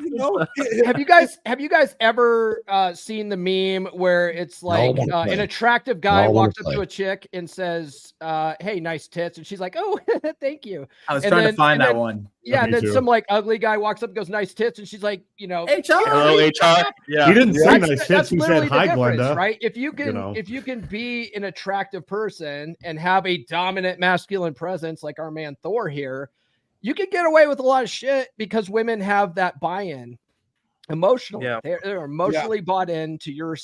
you guys ever seen the meme where it's like an attractive guy walks up to a chick and says, "Hey, nice tits," and she's like, "Oh, thank you." I was trying to find that one. Yeah, and then some like ugly guy walks up and goes, "Nice tits," and she's like, HR. Hello, HR. Yeah, he didn't say nice tits. He said, "Hi, Glenda." Right? If you can be an attractive person and have a dominant masculine presence like our man Thor here, you can get away with a lot of shit because women have that buy-in emotionally. Yeah. They're emotionally bought into your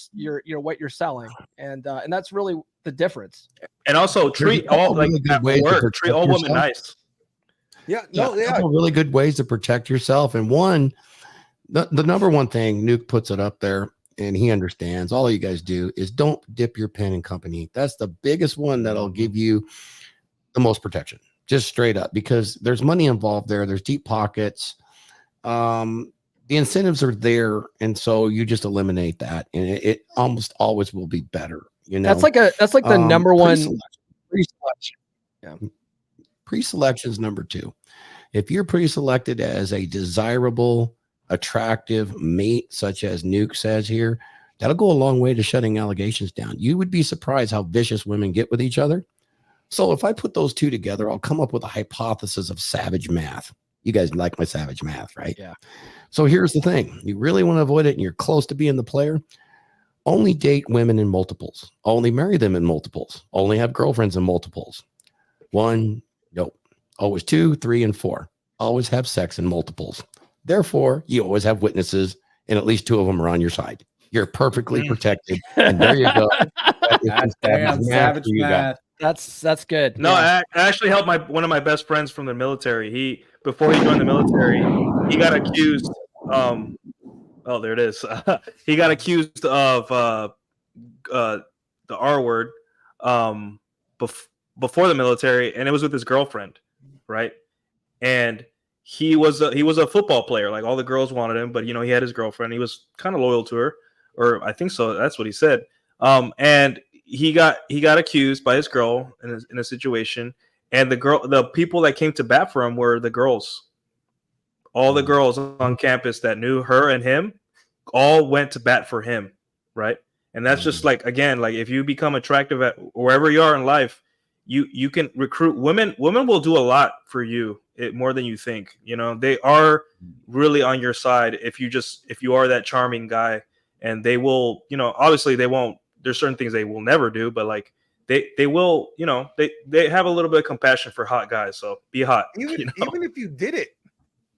what you're selling, and that's really the difference. And also treat all women nice. Yeah, couple really good ways to protect yourself. And one, the number one thing, Nuke puts it up there, and he understands. All you guys do is don't dip your pen in company. That's the biggest one that'll give you the most protection, just straight up, because there's money involved there. There's deep pockets. The incentives are there, and so you just eliminate that, and it almost always will be better. That's like the number one pre-selection. Yeah. Pre-selection is number two. If you're pre-selected as a desirable, attractive mate, such as Nuke says here, that'll go a long way to shutting allegations down. You would be surprised how vicious women get with each other So if I put those two together, I'll come up with a hypothesis of savage math. You guys like my savage math, right? Yeah. So here's the thing. You really want to avoid it and you're close to being the player. Only date women in multiples. Only marry them in multiples. Only have girlfriends in multiples. 1, no. Always 2, 3, and 4. Always have sex in multiples. Therefore, you always have witnesses, and at least 2 of them are on your side. You're perfectly protected. And there you go. That's damn savage for you guys. math. That's good. No, Yeah. I actually helped one of my best friends from the military. Before he joined the military, he got accused. Oh, there it is. He got accused of the R word before the military, and it was with his girlfriend, right? And he was a football player. Like all the girls wanted him, but he had his girlfriend. He was kind of loyal to her, or I think so. That's what he said. And he got accused by his girl in a situation, and the people that came to bat for him were the girls. All the girls on campus that knew her and him all went to bat for him, right? And that's just like, again, like if you become attractive at wherever you are in life, you can recruit women. Women will do a lot for you, more than you think. They are really on your side if you are that charming guy, and they will, obviously they won't. There's certain things they will never do, but like they will, they have a little bit of compassion for hot guys. So be hot. Even if you did it,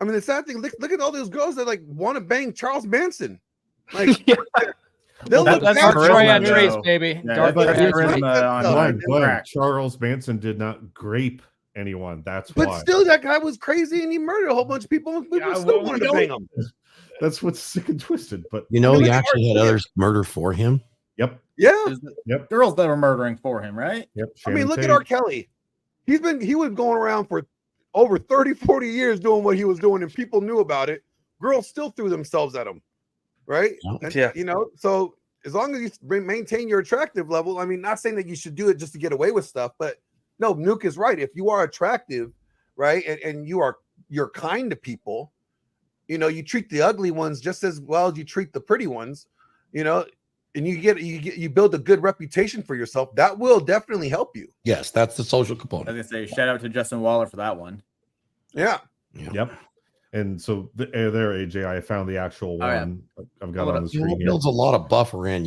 I mean, the sad thing, look at all those girls that like want to bang Charles Manson. Like, they'll look That's back. Troy Andres, baby. Yeah, Dark that's Andres. charisma on Glenn, crack. Charles Manson did not grape anyone. That's But why. still, that guy was crazy and he murdered a whole bunch of people. And people still wanted to bang him. That's what's sick and twisted. But He actually had others murder for him. Yep. Yeah. Yep. Girls that were murdering for him, right? Yep. I mean, Shannon look at Tate. R. Kelly. He was going around for over 30, 40 years doing what he was doing, and people knew about it. Girls still threw themselves at him, right? And, Yeah. So as long as you maintain your attractive level, I mean, not saying that you should do it just to get away with stuff, but no, Nuke is right. If you are attractive, right, and you're kind to people, you treat the ugly ones just as well as you treat the pretty ones, and you build a good reputation for yourself. That will definitely help you. Yes, that's the social I component. was gonna say, shout out to Justin Waller for that one. Yeah. Yep. And so there, AJ, I found the actual one. I've got on the screen It here. builds a lot of buffer in,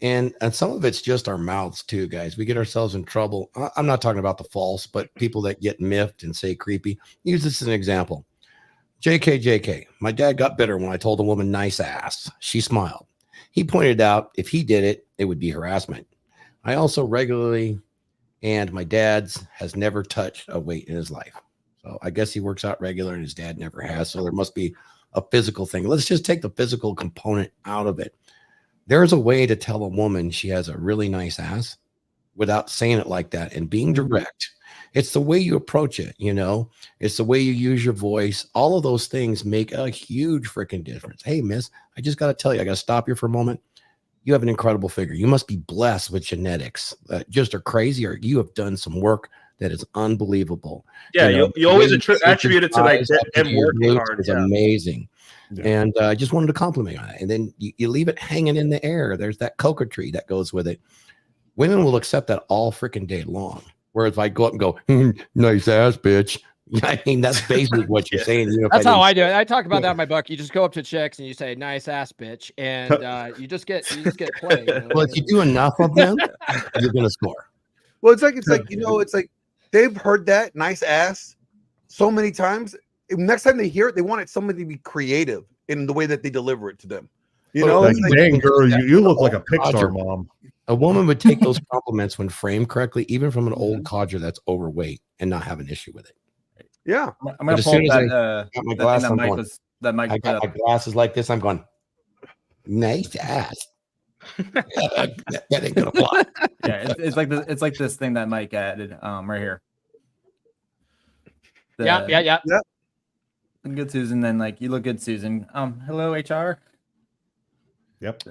and some of it's just our mouths too, guys. We get ourselves in trouble. I'm not talking about the false, but people that get miffed and say creepy. Use this as an example. JK. My dad got bitter when I told a woman nice ass. She smiled. He pointed out if he did it, it would be harassment. I also regularly, and my dad's has never touched a weight in his life. So I guess he works out regular and his dad never has. So there must be a physical thing. Let's just take the physical component out of it. There's a way to tell a woman she has a really nice ass without saying it like that and being direct. It's the way you approach it, it's the way you use your voice. All of those things make a huge freaking difference. Hey, miss, I just got to tell you, I got to stop you for a moment. You have an incredible figure. You must be blessed with genetics that just are crazy, or you have done some work that is unbelievable. Yeah, you always attribute it to like them your working glutes hard. is Yeah. amazing. Yeah. And I just wanted to compliment on it. And then you leave it hanging in the air. There's that coquetry that goes with it. Women will accept that all freaking day long. Whereas if I go up and go, nice ass, bitch. I mean, that's basically what you're saying. That's how I do it. I talk about that in my book. You just go up to chicks and you say, nice ass, bitch. And you just get played. Well, if you do enough of them, you're going to score. Well, it's like they've heard that nice ass so many times. Next time they hear it, they want somebody to be creative in the way that they deliver it to them. Like, it's like, dang girl, you look like a Pixar mom. A woman would take those compliments when framed correctly, even from an old codger that's overweight, and not have an issue with it. yeah. I'm gonna pull up that. got my That glass, thing I'm that Mike going, was that Mike I put got up. my glasses like this. I'm going, nice ass. that ain't gonna fly. Yeah, it's like this thing that Mike added right here. Yeah. Good, Susan. Then like you look good, Susan. Hello, HR. Yep.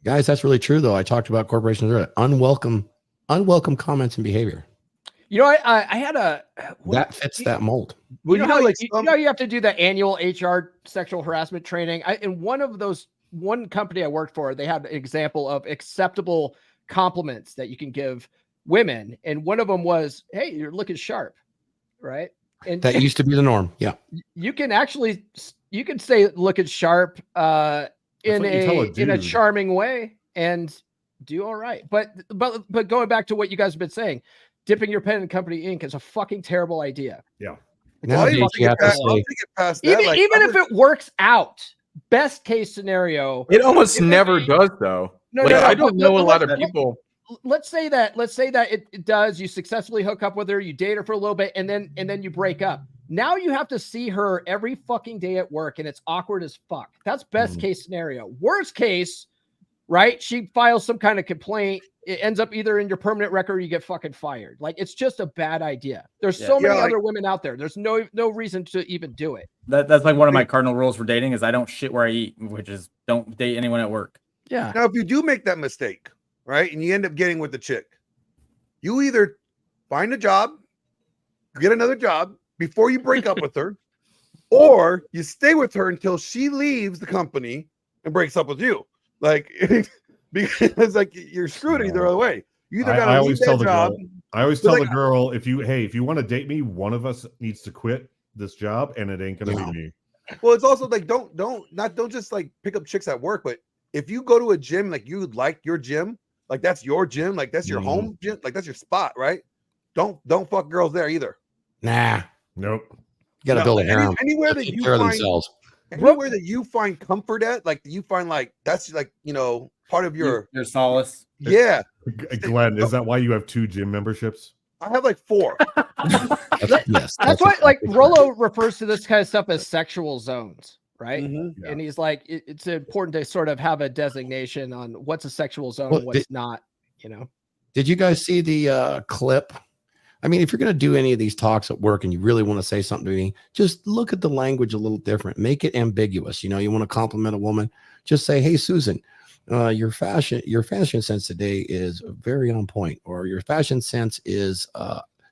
Guys, that's really true, though. I talked about corporations earlier. Unwelcome comments and behavior. I had That fits that mold. Well, You know how, like, you have to do the annual HR sexual harassment training. In one company I worked for, they had an example of acceptable compliments that you can give women, and one of them was, "Hey, you're looking sharp," right? And That used to be the norm. Yeah. you can actually say looking sharp in what you tell a a dude. charming way and do all right. But going back to what you guys have been saying, dipping your pen in company ink is a fucking terrible idea. Yeah. Nowadays, you have to I'll say, take it past that. Even Like, even if it works out, best case scenario, It almost if it- never does, though. No, Like, no, no, I don't but- know but a lot let's- of people. let's say that it does. You successfully hook up with her, you date her for a little bit, and then you break up. Now you have to see her every fucking day at work, and it's awkward as fuck. That's best case scenario. Worst case, right? She files some kind of complaint. It ends up either in your permanent record or you get fucking fired. Like, it's just a bad idea. There's so many other women out there. There's no reason to even do it. That's like one of my cardinal rules for dating is I don't shit where I eat, which is don't date anyone at work. Yeah. Now, if you do make that mistake, right, and you end up getting with the chick, you either find a job, get another job before you break up with her, or you stay with her until she leaves the company and breaks up with you. Like, because like you're screwed either other way. You either got I to leave always that tell the job. girl. I always But tell like, the girl, if you want to date me, one of us needs to quit this job, and it ain't gonna be me. well, it's also like don't just like pick up chicks at work, but if you go to a gym, like you like your gym, like that's your gym, like that's your home gym, like that's your spot, right? Don't fuck girls there either. nah, Nope. you got to build a harem. Anywhere They'll that take you care of find themselves. anywhere that you find comfort at, like you find like that's like part of your solace. yeah. Glenn, is that why you have 2 gym memberships? I have like 4. Yes, That's why, like, Rollo refers to this kind of stuff as sexual zones, right? Mm-hmm. And he's like, it's important to sort of have a designation on what's a sexual zone Well, and what's not, Did you guys see the clip? I mean, if you're going to do any of these talks at work and you really want to say something to me, just look at the language a little different. Make it ambiguous. You want to compliment a woman, just say, "Hey, Susan, your fashion sense today is very on point," or "Your fashion sense is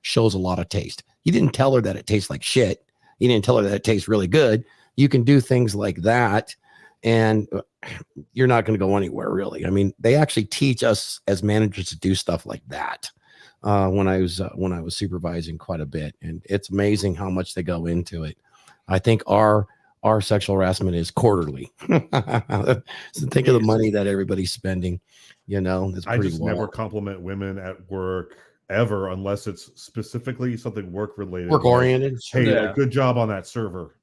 shows a lot of taste." You didn't tell her that it tastes like shit. You didn't tell her that it tastes really good. You can do things like that, and you're not going to go anywhere, really. I mean, they actually teach us as managers to do stuff like that. When I was supervising quite a bit, and it's amazing how much they go into it. I think our sexual harassment is quarterly. So think of the money that everybody's spending. It's I pretty just wild. never compliment women at work ever, unless it's specifically something work related, Work oriented. Hey, good job on that server.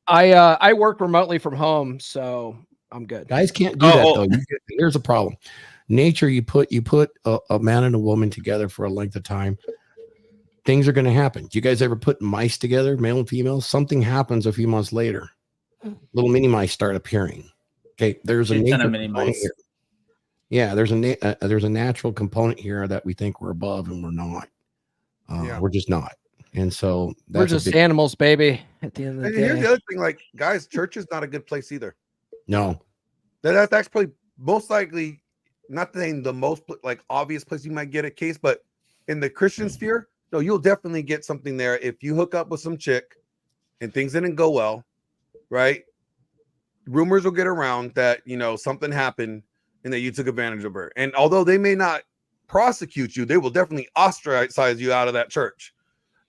I work remotely from home, so I'm good. Guys can't do that though. Here's a problem. Nature, you put a man and a woman together for a length of time, things are going to happen. Do you guys ever put mice together, male and female? Something happens a few months later. Little mini mice start appearing. Okay, there's a nature mini component mice. here. Yeah, there's a natural component here that we think we're above, and we're not. We're just not. And so we're just animals, baby. At the end of the And day, here's the other thing, like guys, church is not a good place either. No, that's actually most likely not saying the most like obvious place you might get a case, but in the Christian sphere, no, you'll definitely get something there if you hook up with some chick and things didn't go well, right? Rumors will get around that something happened and that you took advantage of her. And although they may not prosecute you, they will definitely ostracize you out of that church.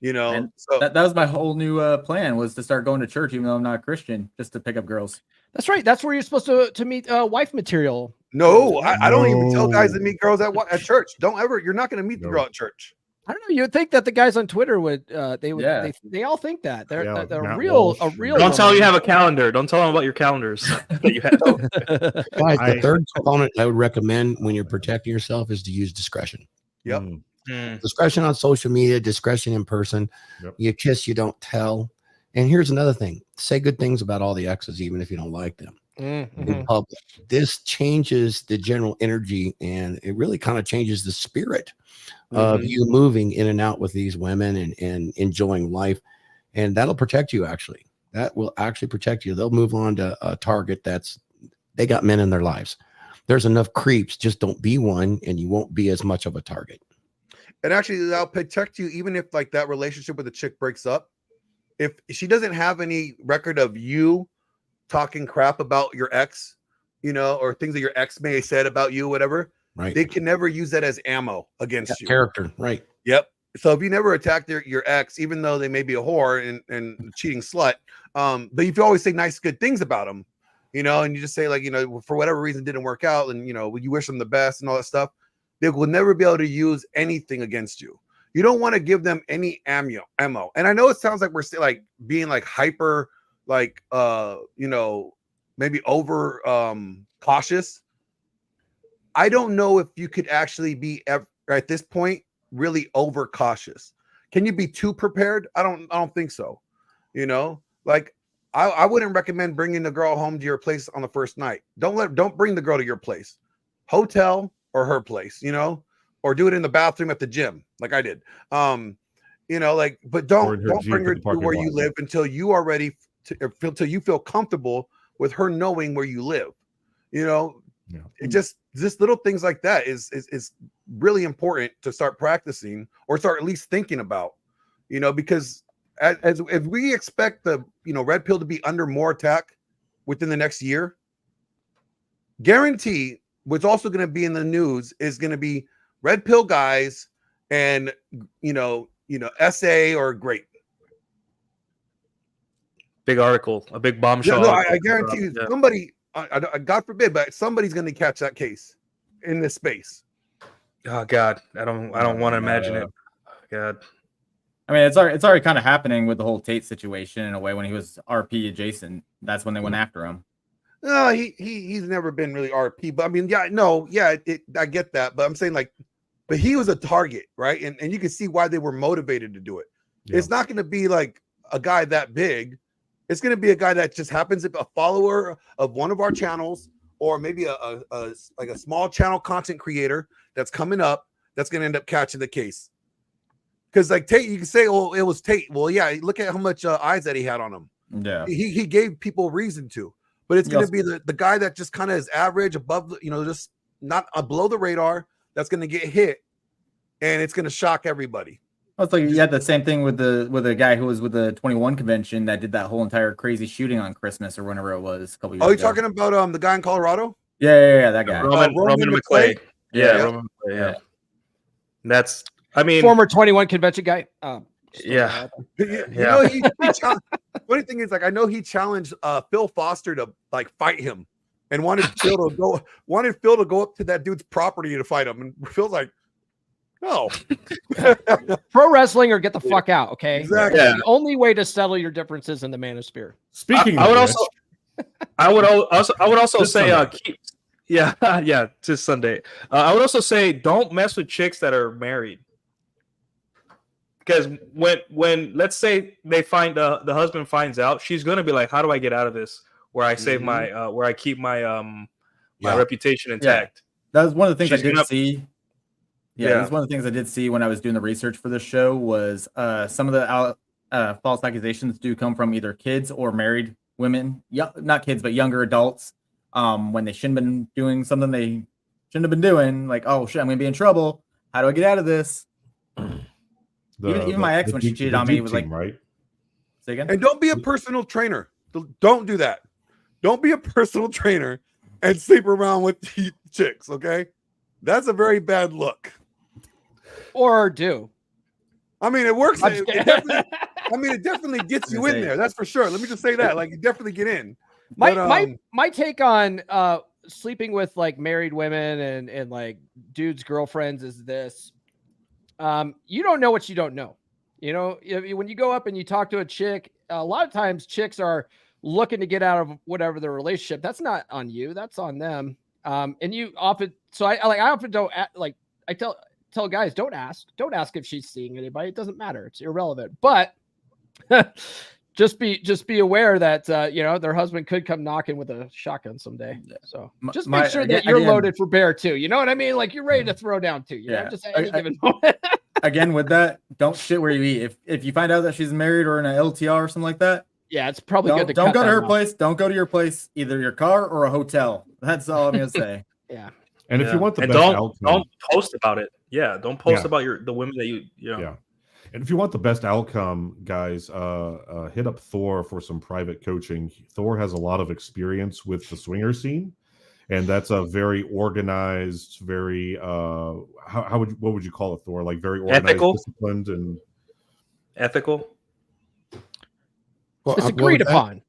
And so that was my whole new plan was to start going to church, even though I'm not a Christian, just to pick up girls. that's right. That's where you're supposed to meet wife material. no, I don't even tell guys to meet girls at church. You're not going to meet the girl at church. I don't know. You'd think that the guys on Twitter would. They all think that they're a real. Don't tell them you have a calendar. Don't tell them about your calendars that you have. Guys, the third component I would recommend when you're protecting yourself is to use discretion. Yep. Discretion on social media, discretion in person. Yep. You kiss, you don't tell. And here's another thing: say good things about all the exes, even if you don't like them. In public, this changes the general energy, and it really kind of changes the spirit of you moving in and out with these women and enjoying life, and that'll protect you. Actually, that will actually protect you. They'll move on to a target they got men in their lives. There's enough creeps. Just don't be one, and you won't be as much of a target. And actually, that'll protect you even if like that relationship with the chick breaks up. If she doesn't have any record of you talking crap about your ex, or things that your ex may have said about you, whatever, Right. they can never use that as ammo against you. Character. Right. Yep. So if you never attack your ex, even though they may be a whore and a cheating slut, but if you always say nice, good things about them, you know, and you just say like, you know, for whatever reason didn't work out, and you know, you wish them the best and all that stuff, they will never be able to use anything against you. You don't want to give them any ammo. And I know it sounds like we're still like being like hyper, like you know, maybe over cautious. I don't know if you could actually be at this point really over cautious. Can you be too prepared? I don't think so. You know, like I wouldn't recommend bringing the girl home to your place on the first night. Don't bring the girl to your place, hotel or her place, you know, or do it in the bathroom at the gym like I did. You know, like, but don't bring her to where you live until you are ready until you feel comfortable with her knowing where you live. You know, it just little things like that is really important to start practicing or start at least thinking about, you know, because as if we expect the, you know, red pill to be under more attack within the next year, guarantee what's also going to be in the news is going to be red pill guys and, you know, SA or great. Big article, a big bombshell. No, I guarantee you somebody, God forbid, but somebody's going to catch that case in this space. Oh God, I don't want to imagine it. God. I mean, it's already kind of happening with the whole Tate situation in a way. When he was RP adjacent, that's when they went after him. No, he's never been really RP, but I mean, I get that, but I'm saying like, but he was a target, right? And you can see why they were motivated to do it. Yeah. It's not going to be like a guy that big. It's going to be a guy that just happens to be a follower of one of our channels, or maybe a like a small channel content creator that's coming up that's going to end up catching the case. Because like Tate, you can say, "Oh, it was Tate." Well, yeah, look at how much eyes that he had on him. Yeah, he gave people reason to. But it's going to be the guy that just kind of is average, above, you know, just not below the radar. That's going to get hit, and it's going to shock everybody. Well, it's like you had the same thing with the guy who was with the 21 convention that did that whole entire crazy shooting on Christmas or whenever it was a couple years ago. Oh, you're talking about the guy in Colorado? Yeah, that guy. Roman McClay. Yeah, Roman McClay, yeah. That's, I mean, former 21 convention guy. Yeah. You know, he funny thing is, like, I know he challenged Phil Foster to like fight him, and wanted Phil to go up to that dude's property to fight him, and Phil's like, no. Pro wrestling or get the fuck out. Okay, exactly. Yeah. The only way to settle your differences in the Manosphere. Speaking, I would also say to Sunday. I would also say don't mess with chicks that are married. Because when let's say they find the husband finds out, she's gonna be like, how do I get out of this? Where I save my where I keep my my reputation intact. That was one of the things I did see. That's one of the things I did see when I was doing the research for this show was some of the false accusations do come from either kids or married women, not kids but younger adults, when they shouldn't have been doing something they shouldn't have been doing. Like, oh shit, I'm gonna be in trouble. How do I get out of this? Even my ex, when she cheated on me, was like, right? Say again? And don't be a personal trainer. Don't do that. Don't be a personal trainer and sleep around with chicks, okay? That's a very bad look. Or do. I mean, it works. It definitely gets you in there. That's for sure. Let me just say that. Like, you definitely get in. My take on sleeping with like married women and like dudes' girlfriends is this. You don't know what you don't know. You know, when you go up and you talk to a chick, a lot of times chicks are looking to get out of whatever their relationship. That's not on you. That's on them. And you often, so I often don't like, I tell guys, don't ask if she's seeing anybody. It doesn't matter. It's irrelevant, but just be aware that, you know, their husband could come knocking with a shotgun someday. So just make sure that you're loaded for bear too. You know what I mean? Like you're ready to throw down too. You know, just at any given moment. Again, with that, don't shit where you eat. If you find out that she's married or in an LTR or something like that, yeah, it's probably good to don't go to her place. Don't go to your place, either your car or a hotel. That's all I'm gonna say. Yeah. And if you want the best outcome, don't post about it. Yeah, don't post about the women that you know. Yeah. And if you want the best outcome, guys, hit up Thor for some private coaching. Thor has a lot of experience with the swinger scene, and that's a very organized, very what would you call it, Thor? Like very organized, Ethical? disciplined, and Ethical. Well, It's what agreed was that? upon.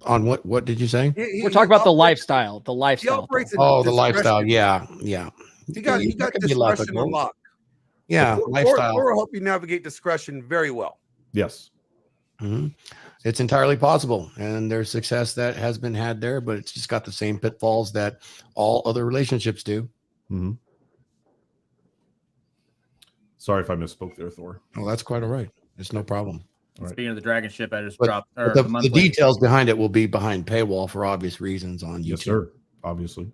On what did you say? We're talking about the lifestyle. The He lifestyle. operates in Oh, the lifestyle. discretion. Yeah. He got That could be a lot of discretion goals. on lock. Yeah, Thor lifestyle. will help you navigate discretion very well. yes. Mhm. It's entirely possible, and there's success that has been had there, but it's just got the same pitfalls that all other relationships do. Mhm. Sorry if I misspoke there, Thor. Oh, that's quite all right. It's no problem. All right. Speaking of the Dragonship, I just But, dropped but or the monthly. details behind it will be behind paywall for obvious reasons on YouTube. Yes, sir. Obviously.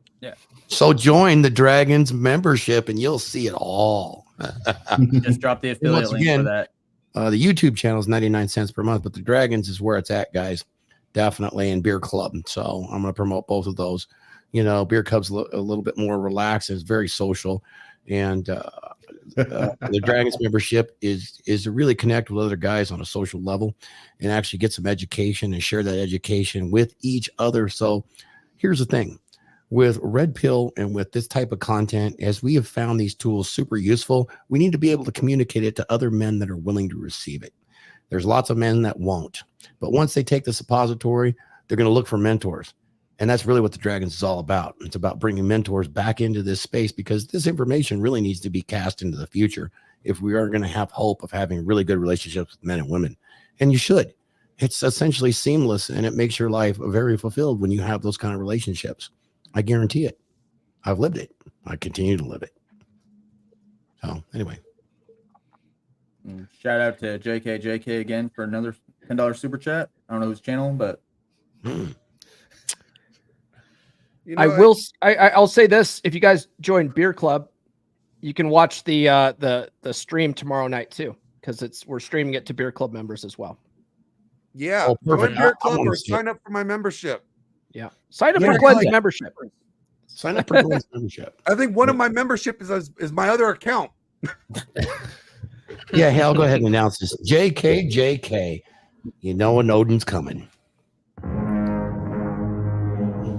So join the Dragons membership, and you'll see it all. Just dropped the affiliate once link again, for that. The YouTube channel is 99 cents per month, but the Dragons is where it's at, guys. Definitely. And Beer Club. So I'm going to promote both of those. You know, Beer Club's a little bit more relaxed. It's very social. And the Dragons membership is to really connect with other guys on a social level and actually get some education and share that education with each other. So here's the thing. With Red Pill and with this type of content, as we have found these tools super useful, we need to be able to communicate it to other men that are willing to receive it. There's lots of men that won't, but once they take the suppository, they're going to look for mentors. And that's really what the Dragons is all about. It's about bringing mentors back into this space because this information really needs to be cast into the future if we are going to have hope of having really good relationships with men and women. And you should. It's essentially seamless, and it makes your life very fulfilled when you have those kind of relationships. I guarantee it. I've lived it. I continue to live it. So anyway. Shout out to JK again for another $10 super chat. I don't know whose channel, but You know, I'll say this: if you guys join Beer Club, you can watch the stream tomorrow night too, because we're streaming it to Beer Club members as well. Yeah. Oh, perfect. Join Beer I Club wanna or see it. sign up for my membership. Yeah, sign up Yeah, for Glenn's yeah. membership. Sign up for Glenn's membership. I think one of my membership is my other account. Yeah, hey, I'll go ahead and announce this. JK. You know when Odin's coming.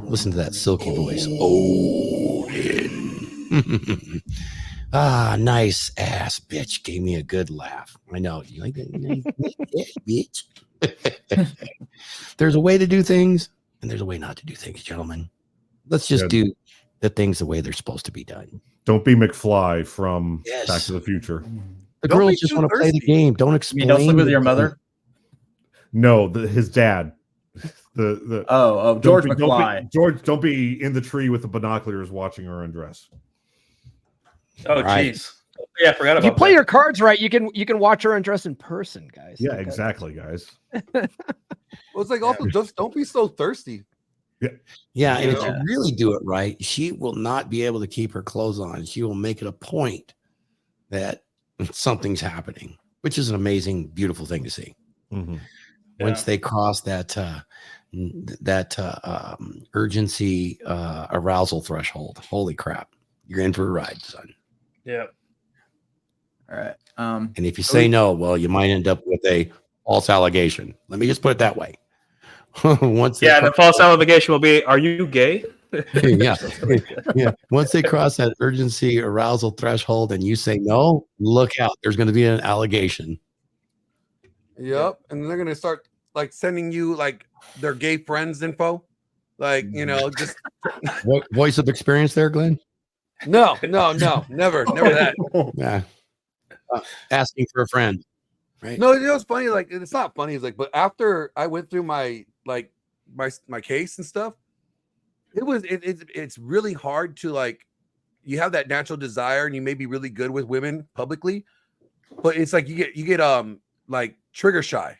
Listen to that silky voice. Odin. Nice ass bitch. Gave me a good laugh. I know. You like that? Nice bitch. There's a way to do things, and there's a way not to do things, gentlemen. Let's just do the things the way they're supposed to be done. Don't be McFly from Yes. Back to the Future. The Don't girls be just too want to play the thirsty. game. Don't you explain. don't sleep with the your game. mother. No, his dad. George don't be- McFly. Don't be in the tree with the binoculars watching her undress. Oh, Right. jeez. Yeah, I forgot If you about play that. your cards right, you can watch her undress in person, guys. Yeah, Okay. exactly, guys. Well, it's like also just don't be so thirsty. Yeah, and if Yeah. you really do it right, she will not be able to keep her clothes on. She will make it a point that something's happening, which is an amazing, beautiful thing to see. Mhm. Once they cross that urgency arousal threshold, holy crap, you're in for a ride, son. Yeah. All right. And if you say no, well, you might end up with a false allegation. Let me just put it that way. Once they Yeah, the cross- false allegation will be, are you gay? yeah. Yeah. Once they cross that urgency arousal threshold and you say no, look out. There's going to be an allegation. Yep. And they're gonna start like sending you like their gay friends info. Like, you know, just Voice of experience there, Glenn? no, never that. Yeah. Asking for a friend. Right. No, you know it's funny, like it's not funny, it's like, but after I went through my case and stuff, it's really hard to like you have that natural desire and you may be really good with women publicly, but it's like you get like trigger shy.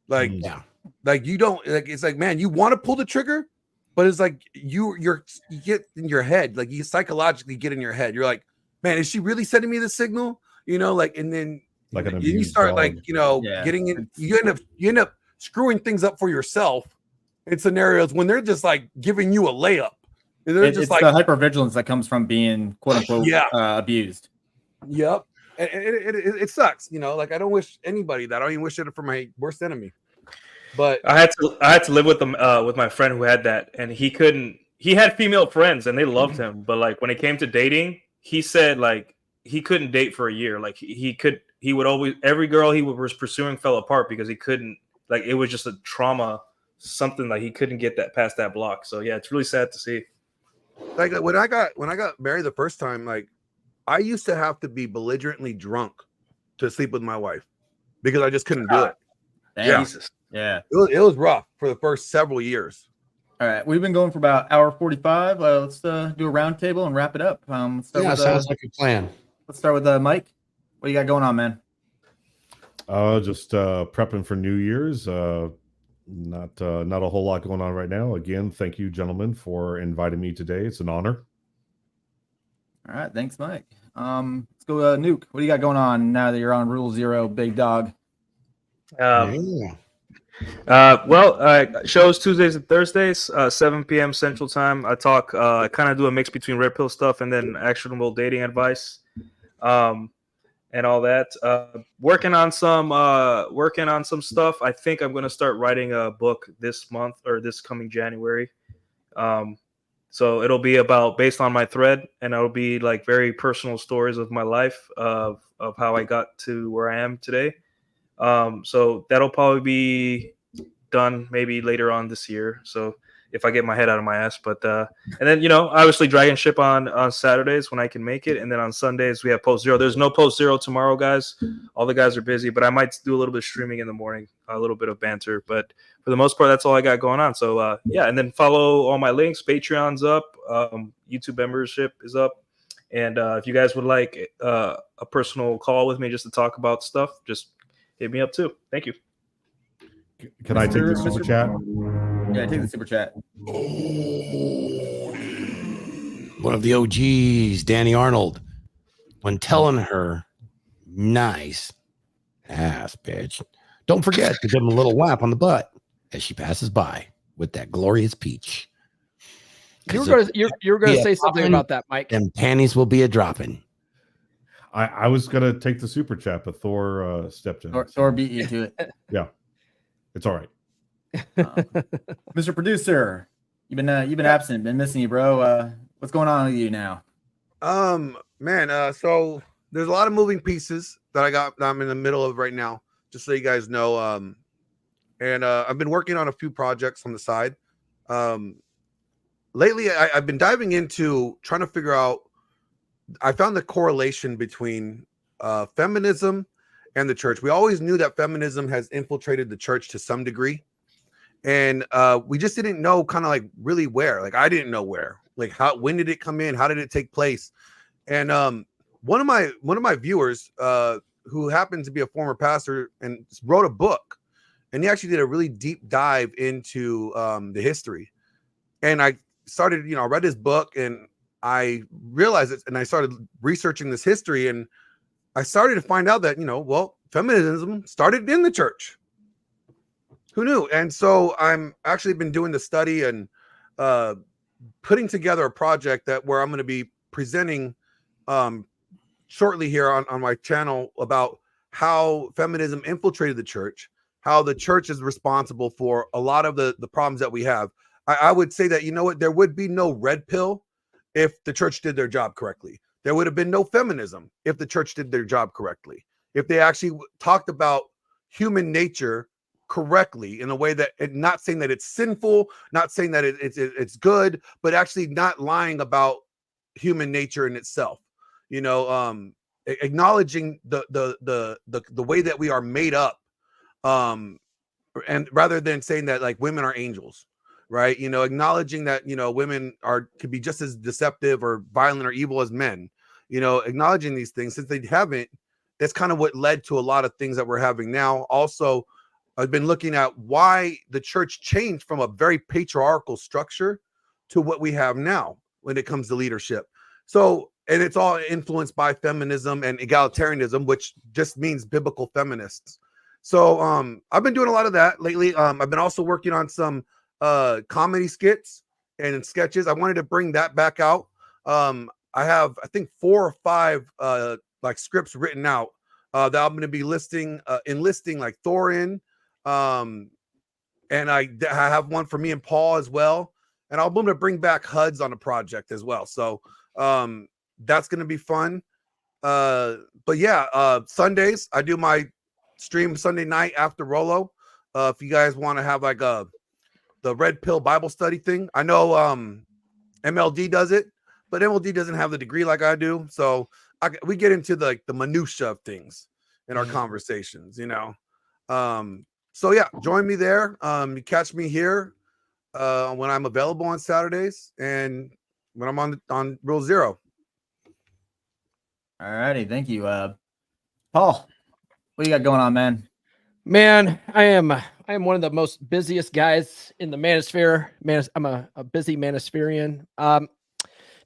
Like Yeah. like you don't like it's like, man, you want to pull the trigger, but it's like you get in your head, like you psychologically get in your head. You're like, man, is she really sending me the signal? You know, like, and then Like an you abused start dog. like, you know, Yeah. getting in, you end up screwing things up for yourself in scenarios when they're just like giving you a layup. And they're It's just like, the hypervigilance that comes from being quote unquote Yeah. abused. yep. And it sucks, you know, like I don't wish anybody that. I don't even wish it for my worst enemy. But I had to live with them with my friend who had that, and he couldn't he had female friends and they loved him, but like when it came to dating, he said like he couldn't date for a year. Like he would always, every girl he was pursuing fell apart because he couldn't, like it was just a trauma, something like he couldn't get that past that block. So yeah, it's really sad to see. Like when I got married the first time, like I used to have to be belligerently drunk to sleep with my wife because I just couldn't do it. Damn. Jesus. Yeah. It was rough for the first several years. All right, we've been going for about hour 45. Let's do a roundtable and wrap it up. Let's start Yeah, with, sounds like a plan. Let's start with Mike. What do you got going on, man? Just prepping for New Year's. Not a whole lot going on right now. Again, thank you, gentlemen, for inviting me today. It's an honor. All right, thanks, Mike. Let's go, Nuke. What do you got going on now that you're on Rule Zero, big dog? Shows Tuesdays and Thursdays, 7 p.m. Central Time. I talk, I kind of do a mix between red pill stuff and then actionable dating advice, and all that. Working on some stuff. I think I'm going to start writing a book this month or this coming January. So it'll be based on my thread, and it'll be like very personal stories of my life, of how I got to where I am today. So that'll probably be done maybe later on this year. So if I get my head out of my ass, but and then obviously DragonShip on Saturdays when I can make it, and then on Sundays we have Post Zero. There's no Post Zero tomorrow, guys. All the guys are busy, but I might do a little bit of streaming in the morning, a little bit of banter. But for the most part, that's all I got going on. So yeah, and then follow all my links. Patreon's up, YouTube membership is up, and if you guys would like a personal call with me just to talk about stuff, just hit me up too. Thank you. Can I take the super chat? Yeah, take the super chat. One of the OGs, Danny Arnold, when telling her, nice ass, bitch, don't forget to give him a little whap on the butt as she passes by with that glorious peach. You were gonna say something about that, Mike. And panties will be a dropping. I was gonna take the super chat, but Thor stepped in. Thor beat you to it. Yeah, it's all right. Mr. Producer, you've been absent, been missing you, bro. What's going on with you now? Man, so there's a lot of moving pieces that I'm in the middle of right now, just so you guys know. And I've been working on a few projects on the side. Lately, I've been diving into trying to figure out. I found the correlation between feminism and the church. We always knew that feminism has infiltrated the church to some degree. And we just didn't know kind of like really where. Like I didn't know where. Like when did it come in? How did it take place? And one of my viewers who happens to be a former pastor and wrote a book, and he actually did a really deep dive into the history. And I started, I read his book and I realized it, and I started researching this history, and I started to find out that, feminism started in the church. Who knew? And so I'm actually been doing the study and putting together a project where I'm going to be presenting shortly here on my channel about how feminism infiltrated the church, how the church is responsible for a lot of the problems that we have. I would say that, there would be no red pill if the church did their job correctly. There would have been no feminism if the church did their job correctly. If they actually talked about human nature correctly in a way that, not saying that it's sinful, not saying that it's good, but actually not lying about human nature in itself. Acknowledging the way that we are made up, and rather than saying that like women are angels. Right. Acknowledging that, women could be just as deceptive or violent or evil as men, acknowledging these things since they haven't. That's kind of what led to a lot of things that we're having now. Also, I've been looking at why the church changed from a very patriarchal structure to what we have now when it comes to leadership. So, and it's all influenced by feminism and egalitarianism, which just means biblical feminists. So I've been doing a lot of that lately. I've been also working on some comedy skits and sketches. I wanted to bring that back out. I have, I think 4 or 5 like scripts written out that I'm going to be enlisting like Thor in. And I have one for me and Paul as well. and I'm going to bring back HUDs on the project as well. So that's going to be fun. But yeah, Sundays I do my stream Sunday night after Rolo. If you guys want to have like the Red Pill Bible study thing, I know MLD does it, but MLD doesn't have the degree like I do. So we get into the minutia of things in our conversations, you know. So yeah, join me there. You catch me here when I'm available on Saturdays and when I'm on Rule Zero. All righty, thank you, Paul. What you got going on, man? Man, I am one of the most busiest guys in the manosphere. I'm a busy manospherian.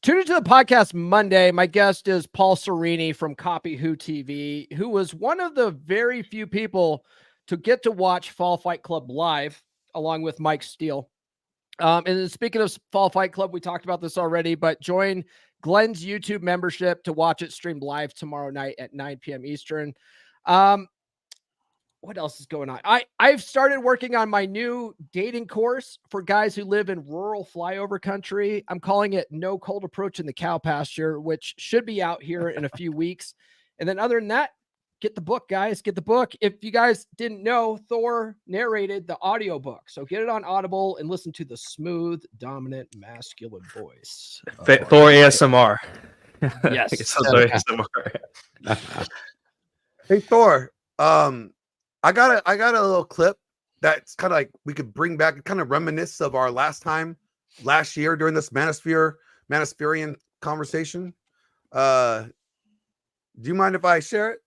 Tune into the podcast Monday. My guest is Paul Serini from Copy Who TV, who was one of the very few people to get to watch Fall Fight Club live, along with Mike Steele. And speaking of Fall Fight Club, we talked about this already, but join Glenn's YouTube membership to watch it streamed live tomorrow night at 9 p.m. Eastern. What else is going on? I've started working on my new dating course for guys who live in rural flyover country. I'm calling it No Cold Approach in the Cow Pasture, which should be out here in a few weeks. And then other than that, get the book, guys. Get the book. If you guys didn't know, Thor narrated the audiobook. So get it on Audible and listen to the smooth, dominant, masculine voice. Thor ASMR. Yes. Thor ASMR. Hey Thor, I got a little clip that's kind of like we could bring back, kind of reminisce of our last year during this Manospherian conversation. Do you mind if I share it?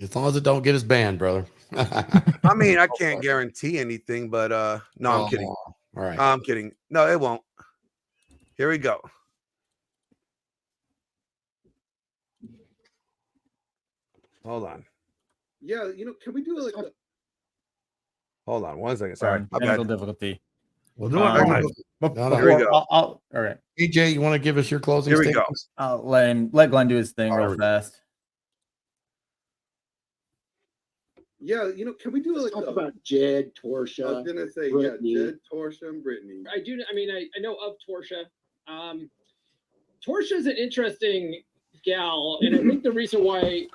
As long as it don't get us banned, brother. I mean, I can't guarantee anything, but no, I'm kidding. All right. I'm kidding. No, it won't. Here we go. Hold on. Yeah, can we do like a... Hold on 1 second. Sorry. Technical difficulty. We'll do it next. Here we go. All right. EJ, you want to give us your closing Here we go. statements? I'll let Glenn do his thing real fast. Yeah, can we do like Talk about Jed, Torsha? I was gonna say, Brittany. yeah, Jed, Torsha, and Brittany. I do. I mean, I know of Torsha. Torsha's an interesting gal, and I think the reason why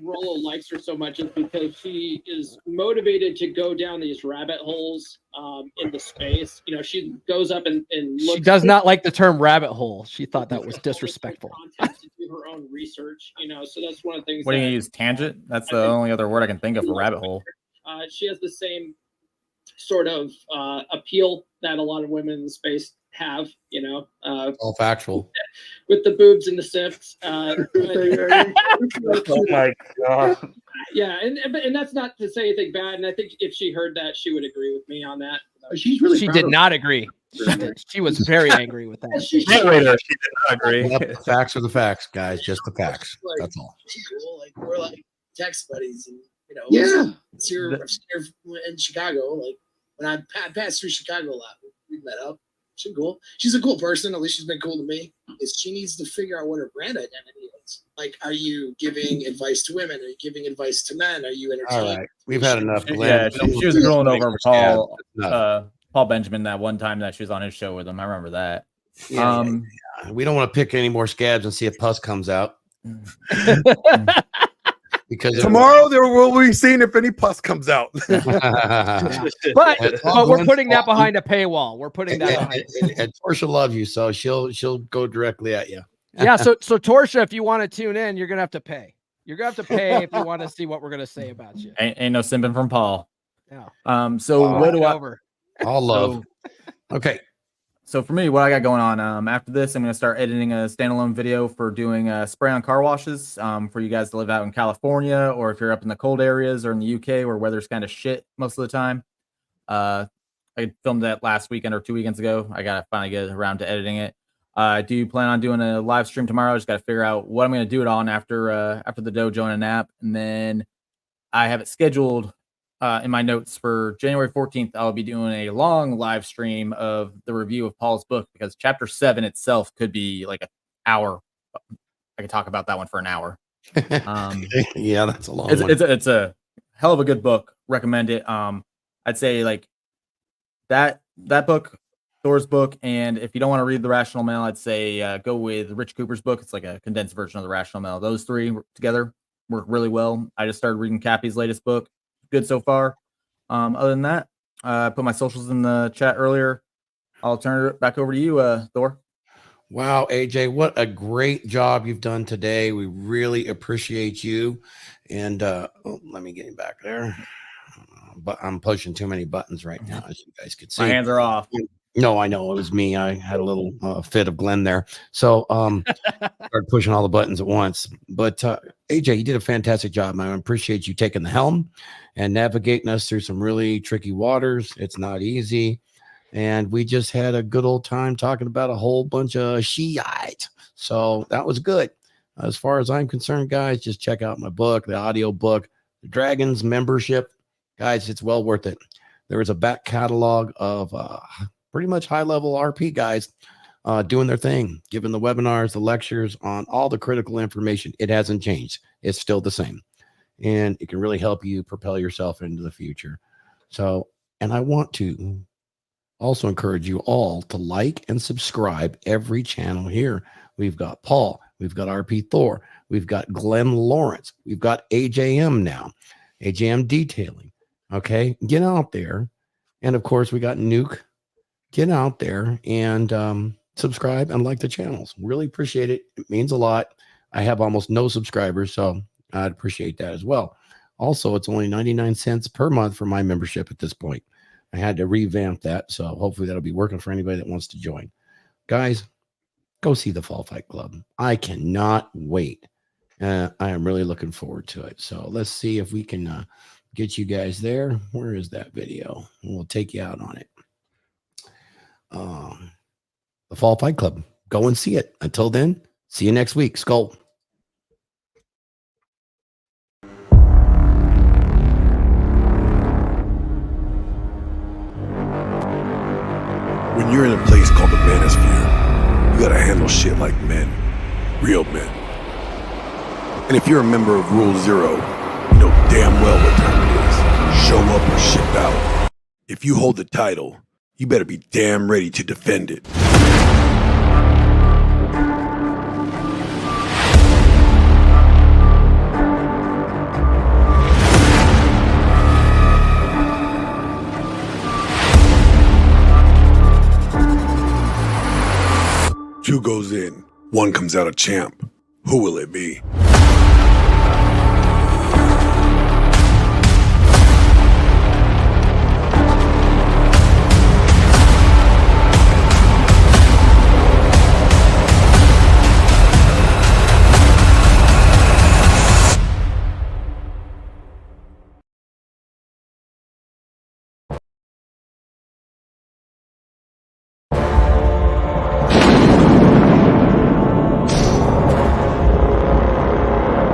Rollo likes her so much is because she is motivated to go down these rabbit holes in the space. She goes up and looks. She does not like the term rabbit hole. She thought that was disrespectful. Content to do her own research, so that's one of the things. What are you gonna use? Tangent? That's the only other word I can think of for rabbit hole. She has the same sort of appeal that a lot of women in the space have, All factual. with the boobs and the sips. Oh my god. Yeah, and that's not to say anything bad. And I think if she heard that, she would agree with me on that. She's really. She did not agree. She was very angry with that. She did not agree. The facts are the facts, guys. Just the facts. That's all. Cool. Like we're like text buddies, and Yeah. it's here in Chicago. Like when I passed through Chicago a lot, we met up. She's cool. She's a cool person. At least she's been cool to me. Is she needs to figure out what her brand identity is. Like, are you giving advice to women? Are you giving advice to men? Are you entertaining? All right. We've had enough. Yeah, she was drooling over Paul Benjamin that one time that she was on his show with him. I remember that. Yeah, we don't want to pick any more scabs and see if pus comes out. Because tomorrow there will be seen if any pus comes out. but we're putting that behind a paywall. We're putting that behind. And Torsha loves you, so she'll go directly at you. Yeah. So Torsha, if you want to tune in, you're gonna have to pay. You're gonna have to pay if you want to see what we're gonna say about you. Ain't no simping from Paul. Yeah. So what do I? All love. Okay. So for me, what I got going on after this, I'm going to start editing a standalone video for doing spray on car washes for you guys to live out in California, or if you're up in the cold areas or in the UK where weather's kind of shit most of the time. I filmed that last weekend or 2 weekends ago. I got to finally get around to editing it. I do plan on doing a live stream tomorrow. I just got to figure out what I'm going to do it on after the dojo and a nap. And then I have it scheduled in my notes for January 14th. I'll be doing a long live stream of the review of Paul's book, because chapter 7 itself could be like an hour. I could talk about that one for an hour. Yeah, that's a long one. It's a hell of a good book. Recommend it. I'd say like that book Thor's book. And if you don't want to read the Rational Male, I'd say go with Rich Cooper's book. It's like a condensed version of the Rational Male. Those three together work really well. I just started reading Cappy's latest book. Good so far. Other than that, I put my socials in the chat earlier. I'll turn it back over to you, Thor. Wow, AJ, what a great job you've done today. We really appreciate you. And let me get him back there. But I'm pushing too many buttons right now, as you guys could see. My hands are off. No, I know it was me. I had a little fit of Glenn there. So started pushing all the buttons at once. But AJ, you did a fantastic job, man. I appreciate you taking the helm and navigating us through some really tricky waters. It's not easy. And we just had a good old time talking about a whole bunch of Shiite. So that was good. As far as I'm concerned, guys, just check out my book, the audio book, the Dragons membership. Guys, it's well worth it. There is a back catalog of pretty much high-level RP guys doing their thing, giving the webinars, the lectures on all the critical information. It hasn't changed. It's still the same. And it can really help you propel yourself into the future. So, and I want to also encourage you all to like and subscribe every channel here. We've got Paul. We've got RP Thor. We've got Glenn Lawrence. We've got AJM now. AJM Detailing. Okay, get out there. And of course, we got Nuke. Get out there and subscribe and like the channels. Really appreciate it. It means a lot. I have almost no subscribers, so I'd appreciate that as well. Also, it's only 99 cents per month for my membership at this point. I had to revamp that, so hopefully that'll be working for anybody that wants to join. Guys, go see the Fall Fight Club. I cannot wait. I am really looking forward to it. So let's see if we can get you guys there. Where is that video? We'll take you out on it. The Fall Fight Club. Go and see it. Until then, see you next week. Skull. When you're in a place called the manosphere, you gotta handle shit like men. Real men. And if you're a member of Rule Zero, you know damn well what time it is. Show up or ship out. If you hold the title, you better be damn ready to defend it. Two goes in, one comes out a champ. Who will it be?